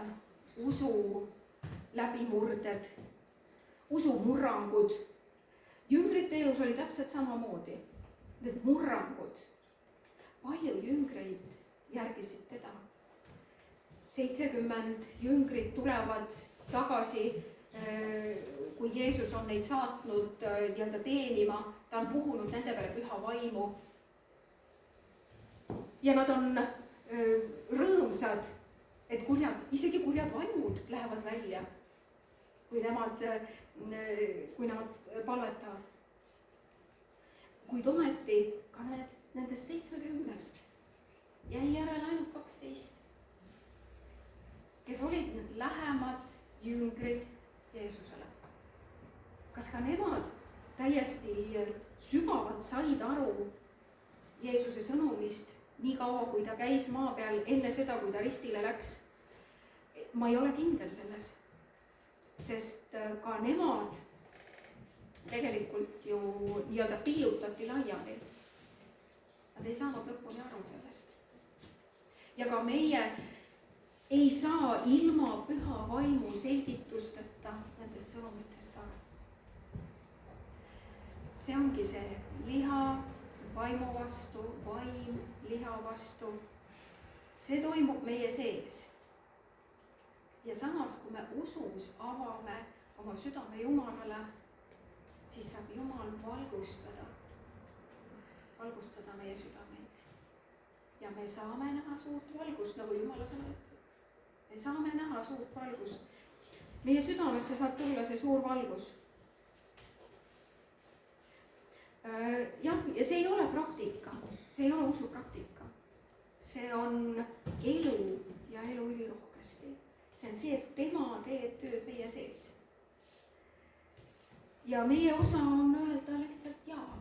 usu läbimurded, usumurrangud. Jüngrite elus oli täpselt samamoodi, need murrangud. palju jüngreid järgisid teda. 70 jüngrit tulevad tagasi, kui Jeesus on neid saatnud nii-öelda teenima, ta on puhunud nende peale püha vaimu. ja nad on rõõmsad, et isegi kurjad vaimud lähevad välja, kui nemad palvetavad. kuid ometi ka nendest 70-st jäi järele ainult 12, kes olid need lähemad jüngrid Jeesusele. kas ka nemad täiesti sügavalt said aru Jeesuse sõnumist nii kaua, kui ta käis maa peal, enne seda, kui ta ristile läks? ma ei ole kindel selles, sest ka nemad tegelikult ju nii-öelda pillutati laiali. Nad ei saanud lõpuni aru sellest. ja ka meie ei saa ilma püha vaimu selgitusteta nendest sõnumitest aru. see ongi see liha vaimu vastu, vaim liha vastu. see toimub meie sees. ja samas, kui me usus avame oma südame Jumalale, siis saab Jumal valgustada meie südameid. ja me saame näha suurt valgust, nagu Jumala sõna ütleb. me saame näha suurt valgust. meie südamesse saab tulla see suur valgus. jah, ja see ei ole praktika, see ei ole usupraktika. see on elu ja elu ülirohkesti. see on see, et tema teeb tööd meie sees. ja meie osa on öelda lihtsalt jaa.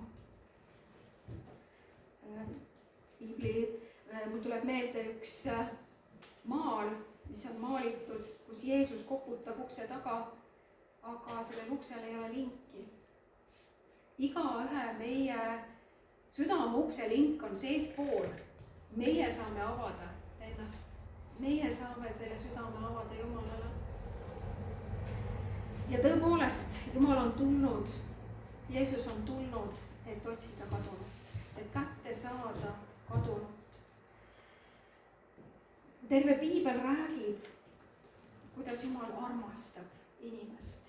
Mul tuleb meelde üks maal, mis on maalitud, kus Jeesus koputab ukse taga, aga sellel uksel ei ole linki. igaühe meie südame ukse link on seespool. meie saame avada ennast, meie saame selle südame avada Jumalale. ja tõepoolest, Jumal on tulnud, Jeesus on tulnud, et otsida kadunut, et kätte saada kadunut. terve piibel räägib, kuidas Jumal armastab inimest.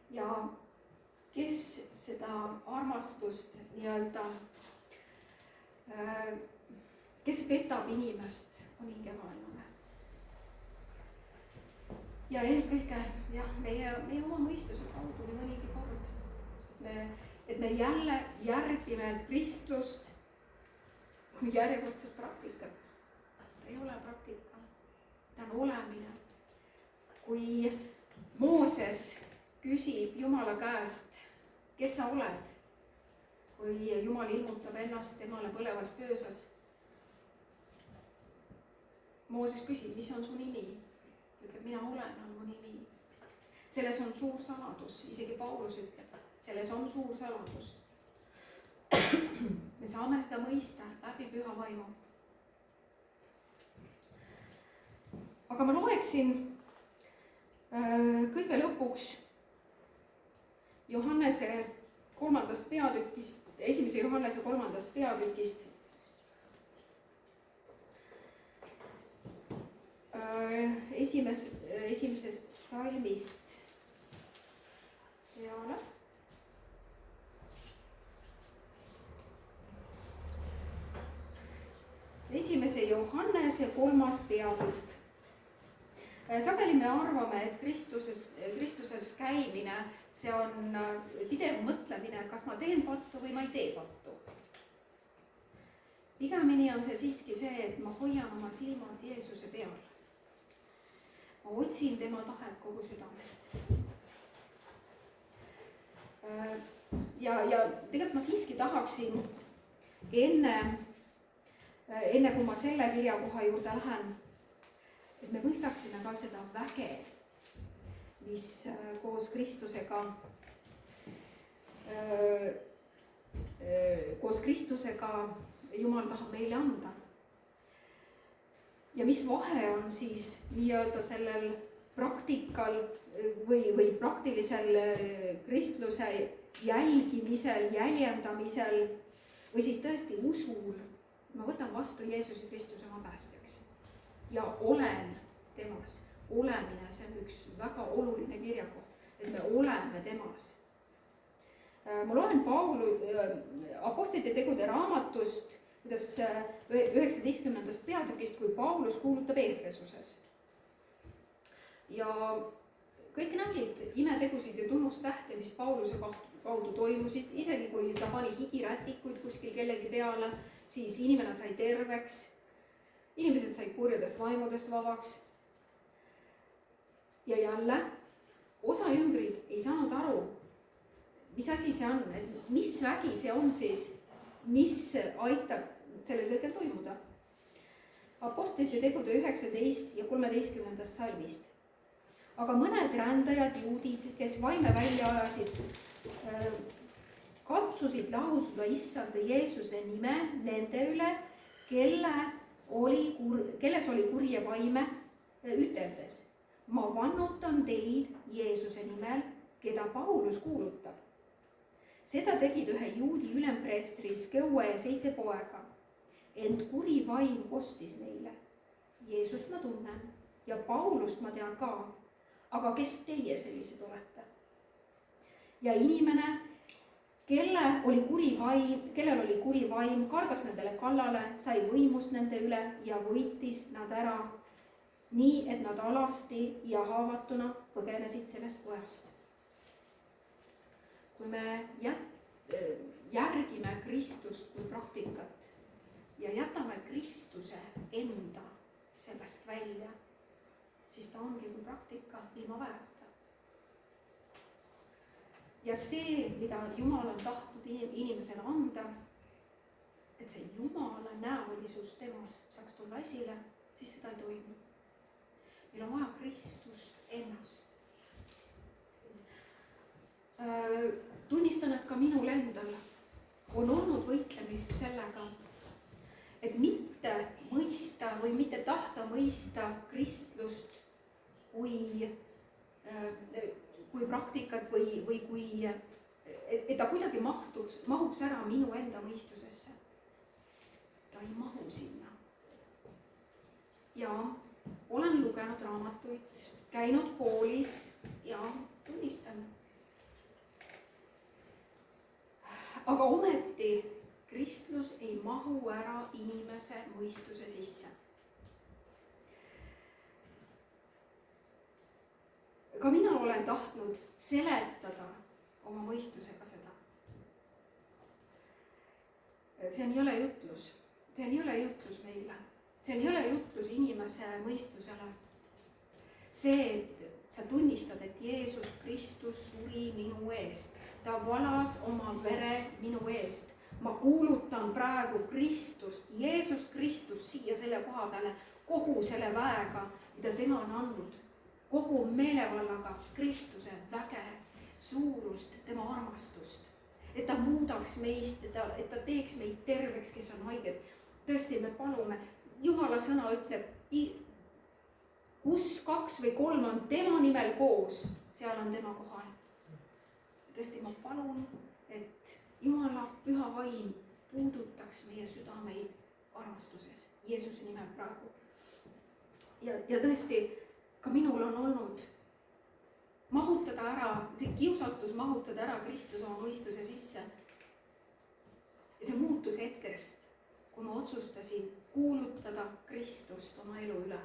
ja kes seda armastust nii-öelda, kes petab inimest, on hingevaenlane. ja eelkõige jah, meie oma mõistuse kaudu nii mõnigi kord, et me jälle järgime Kristust kui järjekordset praktikat. ta ei ole praktika, ta on olemine. kui Mooses küsib Jumala käest, kes sa oled, kui Jumal ilmutab ennast temale põlevas pöösas. Mooses küsib, mis on su nimi? Ütleb, mina olen, on mu nimi. selles on suur saladus, isegi Paulus ütleb, selles on suur saladus. me saame seda mõista läbi püha vaimu. aga ma loeksin kõige lõpuks Johannese 3. peatükist, 1. Johannese 3. peatükist esimesest salmist peale. Esimese Johannese 3. peatükk. sageli me arvame, et Kristuses käimine, see on pidev mõtlemine, kas ma teen pattu või ma ei tee pattu. Pigemini on see siiski see, et ma hoian oma silmad Jeesuse peal. ma otsin tema tahet kogu südamest. ja tegelikult ma siiski tahaksin enne kui ma selle kirjakoha juurde lähen, et me mõistaksime ka seda väge, mis koos Kristusega koos Kristusega Jumal tahab meile anda. ja mis vahe on siis nii-öelda sellel praktikal või praktilisel kristluse jälgimisel, jäljendamisel või siis tõesti usul. Ma võtan vastu Jeesuse Kristuse oma päästjaks ja olen temas. Olemine, see on üks väga oluline kirjakoht, et me oleme temas. Ma loen Apostlite tegude raamatust, kuidas 19. peatükist, kui Paulus kuulutab Efesuses. Ja kõik nägid imetegusid ja tunnustähte, mis Pauluse kaudu toimusid, isegi kui ta pani higirätikuid kuskil kellegi peale, siis inimene sai terveks, inimesed said kurjadest vaimudest vabaks. Ja jälle, osa ümbrid ei saanud aru, mis asi see on, et mis vägi see on siis, mis aitab sellel kõigel toimuda. Apostlite tegude 19 ja 13. salmist. Aga mõned rändajad juudid, kes vaime välja ajasid, katsusid lausuda issanda Jeesuse nime nende üle, kelles oli kurje vaime, üteldes: ma vannutan teid Jeesuse nimel, keda Paulus kuulutab. Seda tegid ühe juudi ülempreestri Skeue ja 7 poega. Ent kuri vaim kostis neile: Jeesust ma tunnen ja Paulust ma tean ka, aga kes teie sellised olete? Ja inimene, kellel oli kuri vaim, kargas nendele kallale, sai võimust nende üle ja võitis nad ära, nii et nad alasti ja haavatuna põgenesid sellest pojast. Kui me järgime Kristust kui praktikat ja jätame Kristuse enda sellest välja, siis ta ongi kui praktika ilma väärta. Ja see, mida Jumal on tahtnud inimesele anda, et see Jumala näolisus temas saaks tulla esile, siis seda ei toimu. Meil on vaja Kristust ennast. Tunnistan, et ka minul endal on olnud võitlemist sellega, et mitte mõista või mitte tahta mõista kristlust kui praktikat või kui, et ta kuidagi mahuks ära minu enda mõistusesse. Ta ei mahu sinna. Ja olen lugenud raamatuid, käinud koolis ja tunnistan. Aga ometi kristlus ei mahu ära inimese mõistuse sisse. Ka mina olen tahtnud seletada oma mõistusega seda. See on jõle jutlus. See on jõle jutlus meile. See on jõle jutlus inimese mõistusele. See, et sa tunnistad, et Jeesus Kristus suri minu eest. Ta valas oma vere minu eest. Ma kuulutan praegu Kristust, Jeesus Kristus siia selle koha peale kogu selle väega, mida tema on andnud. Kogu meelevallaga Kristuse väge, suurust, tema armastust. Et ta muudaks meist, et ta teeks meid terveks, kes on haiged. Tõesti, me palume. Jumala sõna ütleb, kus 2 või 3 on tema nimel koos, seal on tema kohal. Tõesti, ma palun, et Jumala püha vaim puudutaks meie südameid armastuses Jeesuse nimel praegu. Ja tõesti, ka minul on olnud mahutada ära, see kiusatus mahutada ära Kristus oma mõistuse sisse. Ja see muutus hetkest, kui ma otsustasin kuulutada Kristust oma elu üle.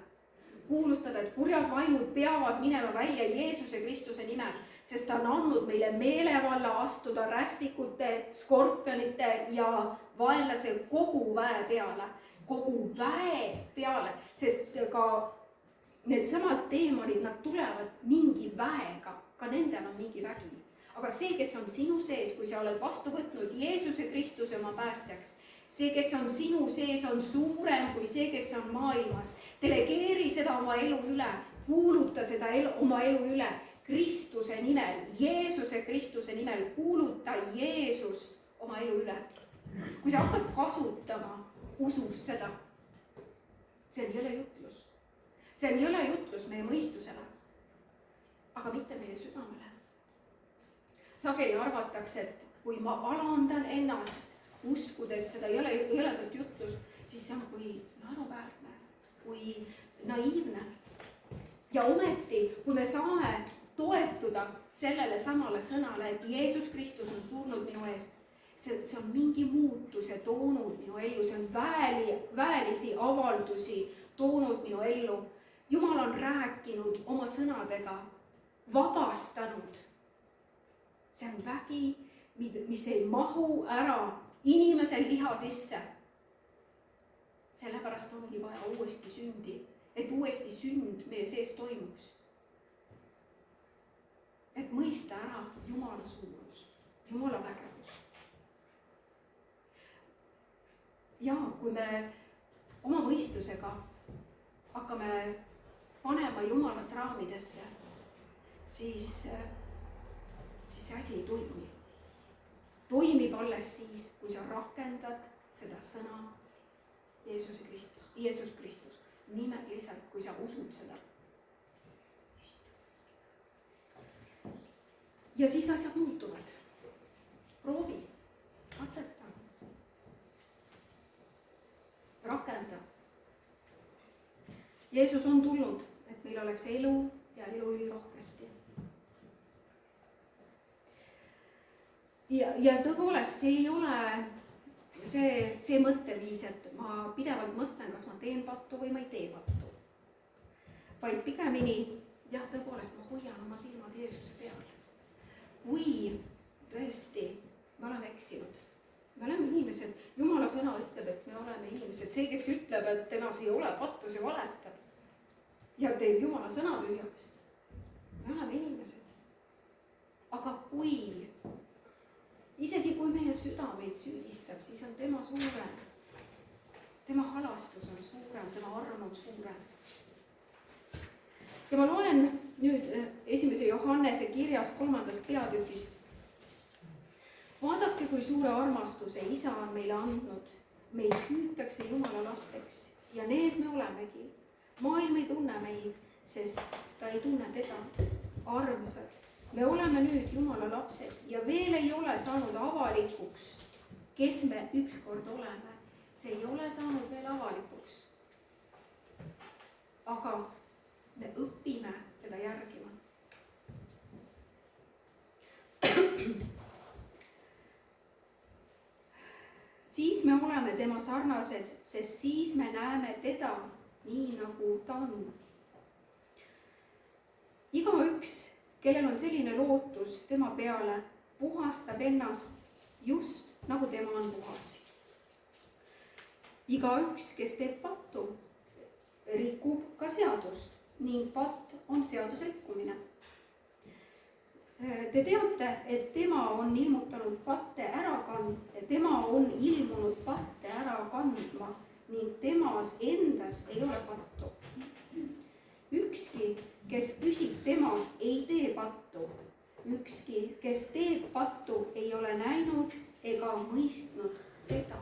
Kuulutada, et kurjad vaimud peavad minema välja Jeesuse Kristuse nimel, sest ta on andnud meile meelevalla astuda rästikute, skorpionite ja vaenlase kogu väe peale. Kogu väe peale, sest ka need samad teemonid, nad tulevad mingi väega, ka nendel on mingi vägi. Aga see, kes on sinu sees, kui sa oled vastu võtnud Jeesuse Kristuse oma päästjaks, see, kes on sinu sees, on suurem kui see, kes on maailmas. Delegeeri seda oma elu üle, kuuluta seda oma elu üle. Kristuse nimel, Jeesuse Kristuse nimel, kuuluta Jeesust oma elu üle. kui sa hakkad kasutama usus seda, see on jõle jutlus. see on jõle jutlus meie mõistusele, aga mitte meie südamele. sageli arvatakse, et kui ma alandan ennast uskudes seda jõledat jutlust, siis see on kui naeruväärne, kui naiivne. ja ometi, kui me saame toetuda sellele samale sõnale, et Jeesus Kristus on surnud minu eest, see on mingi muutuse toonud minu ellu, see on väelisi avaldusi toonud minu ellu. Jumal on rääkinud oma sõnadega, vabastanud. see on vägi, mis ei mahu ära inimese liha sisse. sellepärast ongi vaja uuesti sündi, et uuesti sünd meie sees toimuks. et mõista ära Jumala suurus, Jumala vägevus. ja kui me oma mõistusega hakkame panema Jumalat raamidesse, siis see asi ei toimi. Toimib alles siis, kui sa rakendad seda sõna Jeesus Kristus nimeliselt, kui sa usud seda. ja siis asjad muutuvad. proovi, katseta, rakenda. Jeesus on tulnud, et meil oleks elu ja elu ülirohkesti. ja tõepoolest, see ei ole see mõtteviis, et ma pidevalt mõtlen, kas ma teen pattu või ma ei tee pattu. vaid pigemini, jah, tõepoolest ma hoian oma silmad Jeesuse peal. kui tõesti me oleme eksinud, me oleme inimesed, Jumala sõna ütleb, et me oleme inimesed. see, kes ütleb, et temas ei ole pattu, see valetab ja teeb Jumala sõna tühjaks. me oleme inimesed. aga isegi kui meie süda meid süüdistab, siis on tema suurem. tema halastus on suurem, tema arm on suurem. ja ma loen nüüd 1. Johannese kirjas 3. peatükist. vaadake, kui suure armastuse Isa on meile andnud. meid hüütakse Jumala lasteks ja need me olemegi. maailm ei tunne meid, sest ta ei tunne teda. armsad, me oleme nüüd Jumala lapsed ja veel ei ole saanud avalikuks, kes me ükskord oleme. see ei ole saanud veel avalikuks. aga me õpime teda järgima. siis me oleme tema sarnased, sest siis me näeme teda nii, nagu ta on. igaüks, kellel on selline lootus tema peale, puhastab ennast just nagu tema on puhas. igaüks, kes teeb pattu, rikub ka seadust ning patt on seaduse rikkumine. Te teate, et tema on ilmunud patte ära kandma ning temas endas ei ole pattu. ükski, kes püsib temas, ei tee pattu. ükski, kes teeb pattu, ei ole näinud ega mõistnud teda.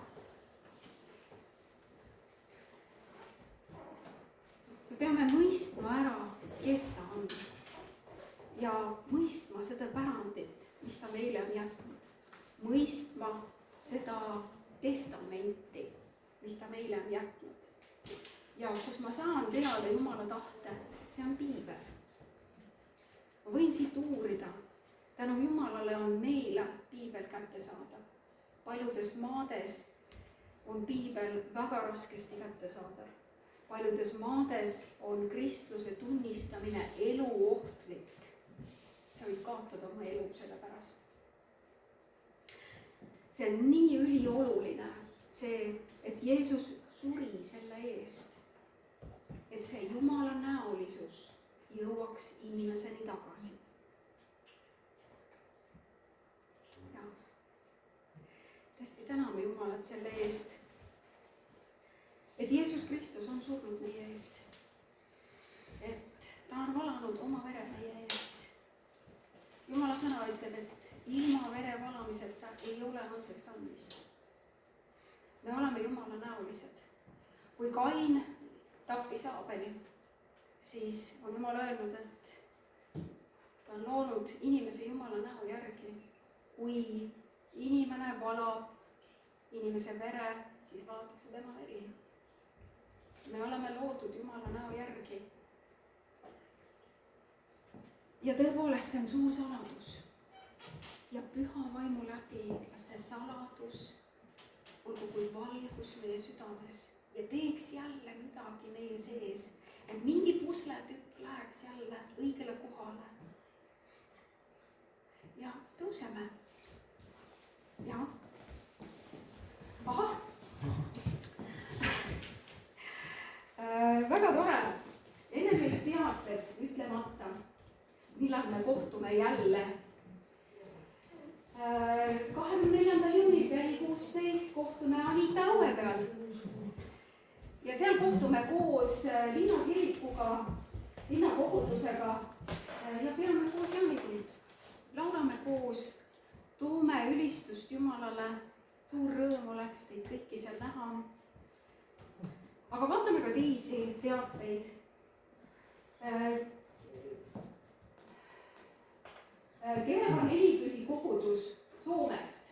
me peame mõistma ära, kes ta on ja mõistma seda pärandit, mis ta meile on jätnud. mõistma seda testamenti, mis ta meile on jätnud. ja kus ma saan teada Jumala tahte, see on piibel. ma võin siit uurida. tänu Jumalale on meile piibel kättesaadav. paljudes maades on piibel väga raskesti kättesaadav. paljudes maades on kristluse tunnistamine eluohtlik. sa võid kaotada oma elu selle pärast. see on nii ülioluline, see, et Jeesus suri selle eest, et see Jumala näolisus jõuaks inimeseni tagasi. ja tõesti täname Jumalat selle eest, et Jeesus Kristus on surnud meie eest, et ta on valanud oma vere meie eest Jumala sõna ütleb, et ilma vere valamiseta ei ole andeks andmist. me oleme Jumala näolised. kui Kain tappis Aabeli, siis on Jumal öelnud, et ta on loonud inimese Jumala näo järgi. kui inimene valab inimese vere, siis valatakse tema veri. me oleme loodud Jumala näo järgi. ja tõepoolest, see on suur saladus. ja püha vaimu läbi see saladus olgu kui valgus meie südames ja teeks jälle midagi meie sees, et mingi pusletükk läheks jälle õigele kohale. ja tõuseme. jah. ahah. väga tore. enne meil teated ütlemata, millal me kohtume jälle. 24. juunil kell 16 kohtume Anita õue peal. ja seal kohtume koos linnakirikuga, linnakogudusega ja peame koos jaanikult. laulame koos, toome ülistust Jumalale. suur rõõm oleks teid kõiki seal näha. aga vaatame ka teisi teateid. Kereva nelipühi kogudus Soomest.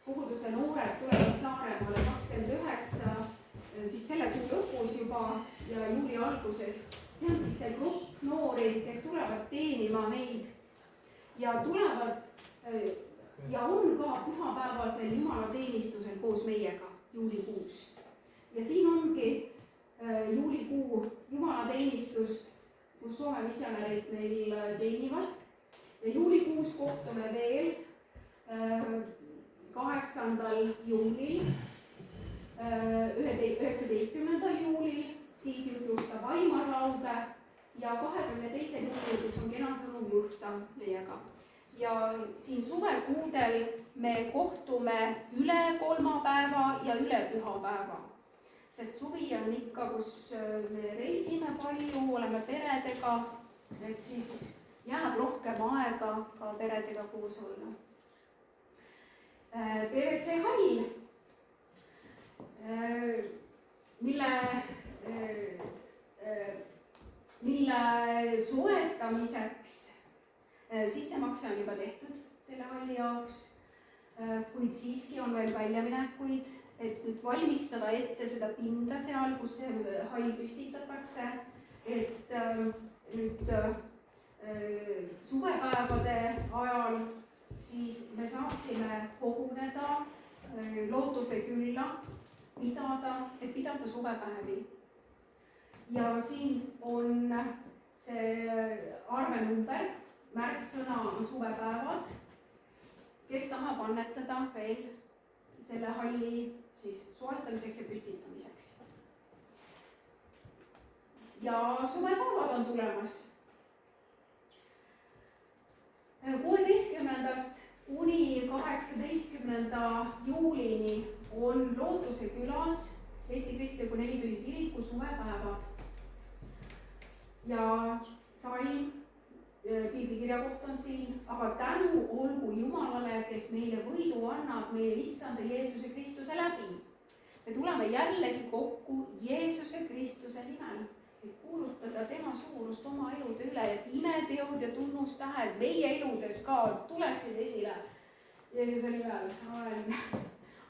koguduse noored tulevad Saaremaale 29, siis selle kuu lõpus juba ja juuli alguses. see on siis see grupp noori, kes tulevad teenima meid ja tulevad ja on ka pühapäevasel jumalateenistusel koos meiega juulikuus. ja siin ongi juulikuu jumalateenistus, kus Soome missionärid meil teenivad. ja juulikuus kohtume veel 8. juulil, 19. juulil, siis jutlustab Aimar Lauge ja 22. juulil, kus on kena sõnum juhta meiega. ja siin suvekuudel me kohtume üle kolmapäeva ja üle pühapäeva. sest suvi on ikka, kus me reisime palju, oleme peredega, et siis jääb rohkem aega ka peredega koos olla. PVC hall, mille soetamiseks sissemakse on juba tehtud selle halli jaoks, kuid siiski on veel väljaminekuid, et nüüd valmistada ette seda pinda seal, kus see hall püstitatakse, et nüüd suvepäevade ajal siis me saaksime koguneda Lootuse külla, et pidada suvepäevi. ja siin on see arvenumber, märksõna on suvepäevad. kes tahab annetada veel selle halli siis soetamiseks ja püstitamiseks. ja suvepäevad on tulemas. 16. kuni 18. juulini on Lootuse külas Eesti Kristliku Nelipühi kiriku suvepäevad. ja salm piiblikirja kohta on siin, aga tänu olgu Jumalale, kes meile võidu annab meie issanda Jeesuse Kristuse läbi. me tuleme jällegi kokku Jeesuse Kristuse nimel, et kuulutada tema suurust oma elude üle, et imeteod ja tunnustähed meie eludes ka tuleksid esile Jeesuse nimel.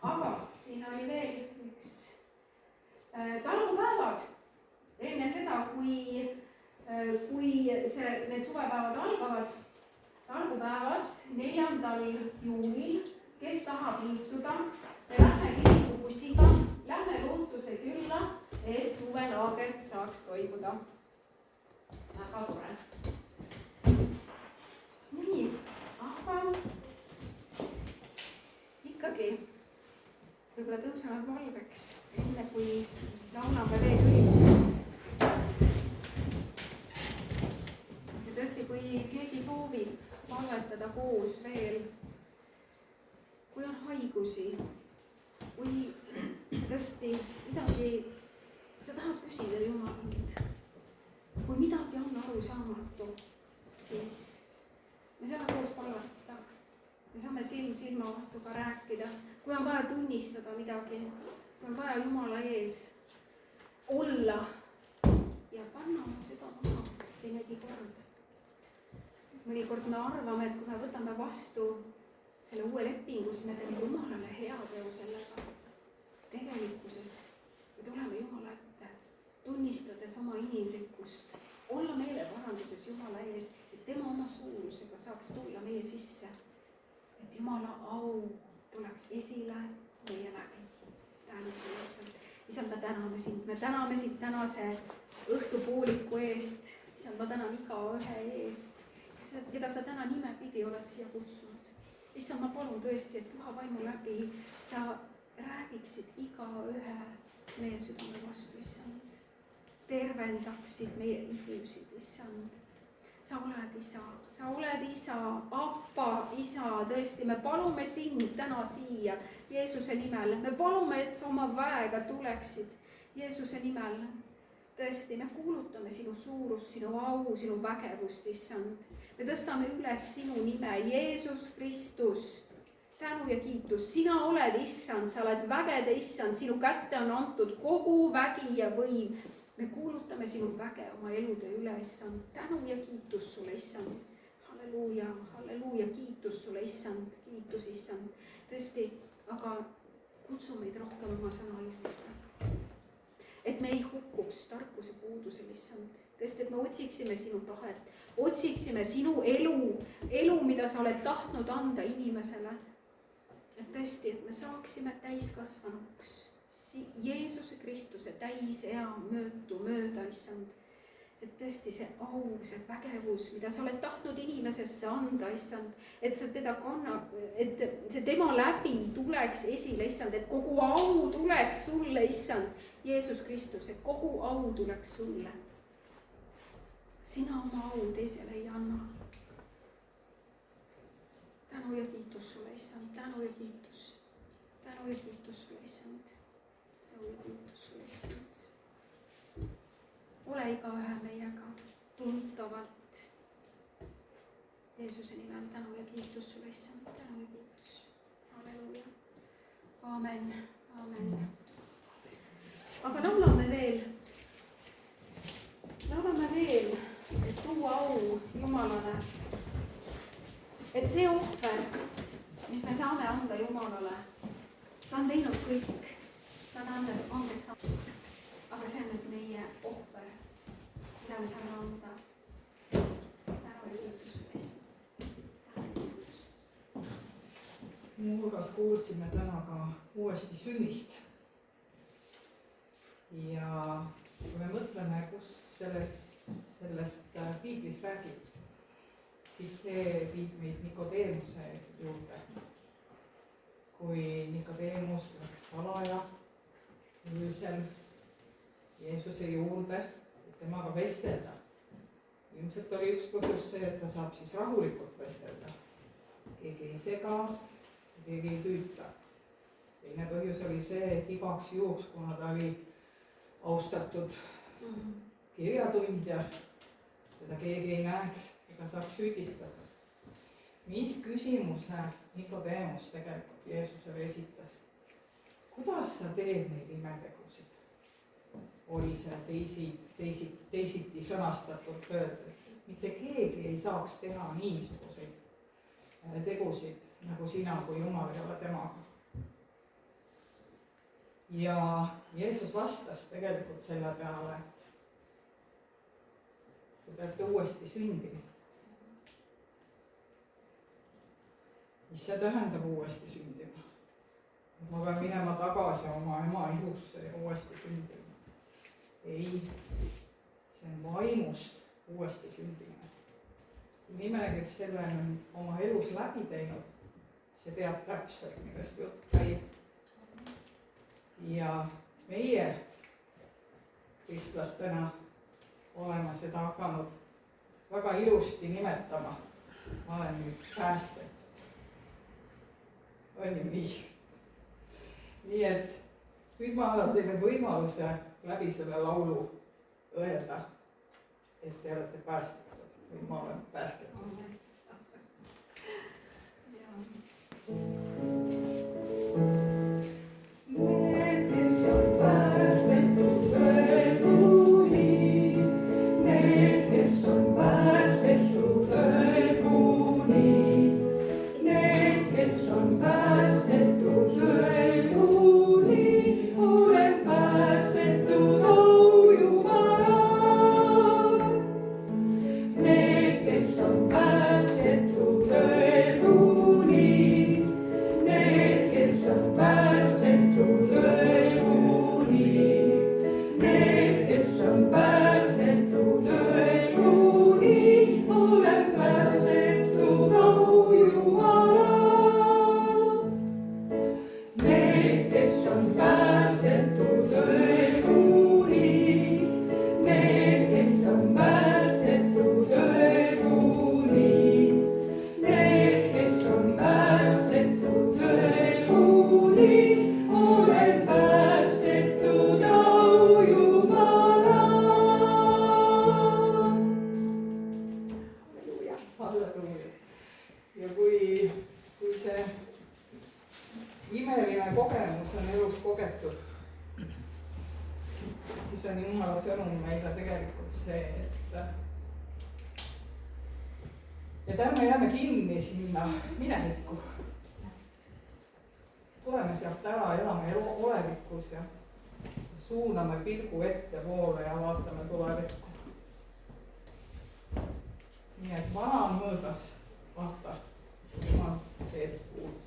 aga siin oli veel üks talgupäevad enne seda, kui need suvepäevad algavad. talgupäevad 4. juunil, kes tahab liituda, me lähme kirikubussiga, lähme Lootuse külla, et suvelaager saaks toimuda. väga tore. nii, aga ikkagi võib-olla tõuseme valveks, enne kui laulame veel ülistust. ja tõesti, kui keegi soovib palvetada koos veel, kui on haigusi, kui tõesti midagi sa tahad küsida Jumalalt, kui midagi on arusaamatu, siis me saame koos palvetada, me saame silm silma vastu ka rääkida, kui on vaja tunnistada midagi, kui on vaja Jumala ees olla ja panna oma süda maha teinegi kord. Mõnikord me arvame, et kui me võtame vastu selle uue lepingu, siis me teeme Jumalale heateo sellega. Tegelikkuses me tuleme Jumala ette, tunnistades oma inimlikkust, olla meeleparanduses Jumala ees, et tema oma suurusega saaks tulla meie sisse. Et Jumala au tuleks esile meie läbi. Tänud sulle, Issand. Isand, me täname sind tänase õhtupooliku eest. Isand, ma tänan iga ühe eest, keda sa täna nimepidi oled siia kutsunud. Issand, ma palun tõesti, et püha vaimu läbi sa räägiksid iga ühe meie südame vastu, Issand. Tervendaksid meie ihusid, Issand. Sa oled isa, Appa, isa, tõesti, me palume sind täna siia Jeesuse nimel. Me palume, et sa oma väega tuleksid Jeesuse nimel. Tõesti, me kuulutame sinu suurust, sinu au, sinu vägevust, Issand. Me tõstame üles sinu nime, Jeesus Kristus. Tänu ja kiitus, sina oled Issand, sa oled vägede Issand, sinu kätte on antud kogu vägi ja võim. Me kuulutame sinu väge oma elude üle, Issand. Tänu ja kiitus sulle, Issand. Halleluuja, halleluuja, kiitus sulle, Issand, kiitus, Issand. Tõesti, aga kutsu meid rohkem oma sõna juurde. Et me ei hukkuks tarkuse puudusel, Issand. Tõesti, et me otsiksime sinu tahet, otsiksime sinu elu, mida sa oled tahtnud anda inimesele. Et tõesti, et me saaksime täiskasvanuks Jeesuse Kristuse täisea mööda, Issand. Et tõesti see au, see vägevus, mida sa oled tahtnud inimesesse anda, Issand, et sa teda kannab, et see tema läbi tuleks esile, Issand, et kogu au tuleks sulle, Issand, Jeesus Kristus, et kogu au tuleks sulle. Sina oma au teisele ei anna. Tänu ja kiitus sulle, Issand, tänu ja kiitus. Tänu ja kiitus sulle, Issand. Tänu ja kiitus sulle, Issand. Ole iga ühe meiega tuntavalt. Jeesuse nimel tänu ja kiitus sulle, Issand, tänu ja kiitus. Halleluuja. Aamen, aamen. Aga laulame veel, et tuua au Jumalale. Et see ohver, mis me saame anda Jumalale, ta on teinud kõik, ta on andeks andnud. Aga see on nüüd meie ohver, mida me saame anda. Tänu ja kiitus sulle, Issand. Tänu ja kiitus. Muu hulgas kuulsime täna ka uuesti sünnist. Ja kui me mõtleme, kus sellest piiblis räägib, siis see viib meid Nikodeemuse juurde. Kui Nikodeemus läks salaja öösel Jeesuse juurde, et temaga vestelda. Ilmselt oli üks põhjus see, et ta saab siis rahulikult vestelda. Keegi ei sega, keegi ei tüüta. Teine põhjus oli see, et igaks juhuks, kuna ta oli austatud kirjatundja, teda keegi ei näeks ega saaks süüdistada. Mis küsimuse Nikodeemus tegelikult Jeesusele esitas? Kuidas sa teed neid imetegusid? Oli see teisiti sõnastatud öeldes. Mitte keegi ei saaks teha niisuguseid tegusid nagu sina, kui Jumal ei ole temaga. Ja Jeesus vastas tegelikult selle peale, et te peate uuesti sündima. Mis see tähendab uuesti sündima? Ma pean minema tagasi oma ema ihusse ja uuesti sündima. Ei, see on vaimust uuesti sündimine. Nimene, kes selle on oma elus läbi teinud, see teab täpselt, millest jutt käib. Ja meie kristlastena oleme seda hakanud väga ilusti nimetama. Ma olen nüüd päästet. On ju nii? Nii et nüüd ma annan teile võimaluse läbi selle laulu öelda, et te olete päästetud või ma olen päästetud. Need, kes on päästetud õeluni, need, kes on päästetud õeluni, need, kes on päästetud õeluni, olen päästetud, au Jumala. Need, kes on päästetud õeluni, need, kes on päästetud õeluni, need, kes on päästetud õeluni, olen päästetud, au Jumala. Need, kes on päästetud õeluni, need, kes on päästetud õeluni, need, kes on päästetud õeluni, olen päästetud, au Jumala. Halleluuja. Ja kui see imeline kogemus on elus kogetud, siis on Jumala sõnum meile tegelikult see, et ärme jääme kinni sinna minevikku. Tuleme sealt ära, elame olevikus ja suuname pilgu ettepoole ja vaatame tulevikku. Nii et vana on mõõdas, vaata, Jumal teeb uut.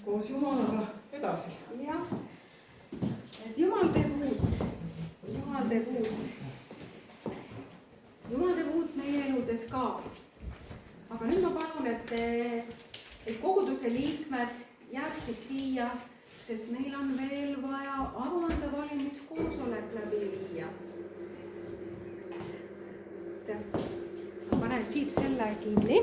Koos Jumalaga edasi. jah, et Jumal teeb uut, Jumal teeb uut. Jumal teeb uut meie eludes ka. Aga nüüd ma palun, et koguduse liikmed jääksid siia, sest meil on veel vaja aruande valimiskoosolek läbi viia. Ma panen siit selle kinni.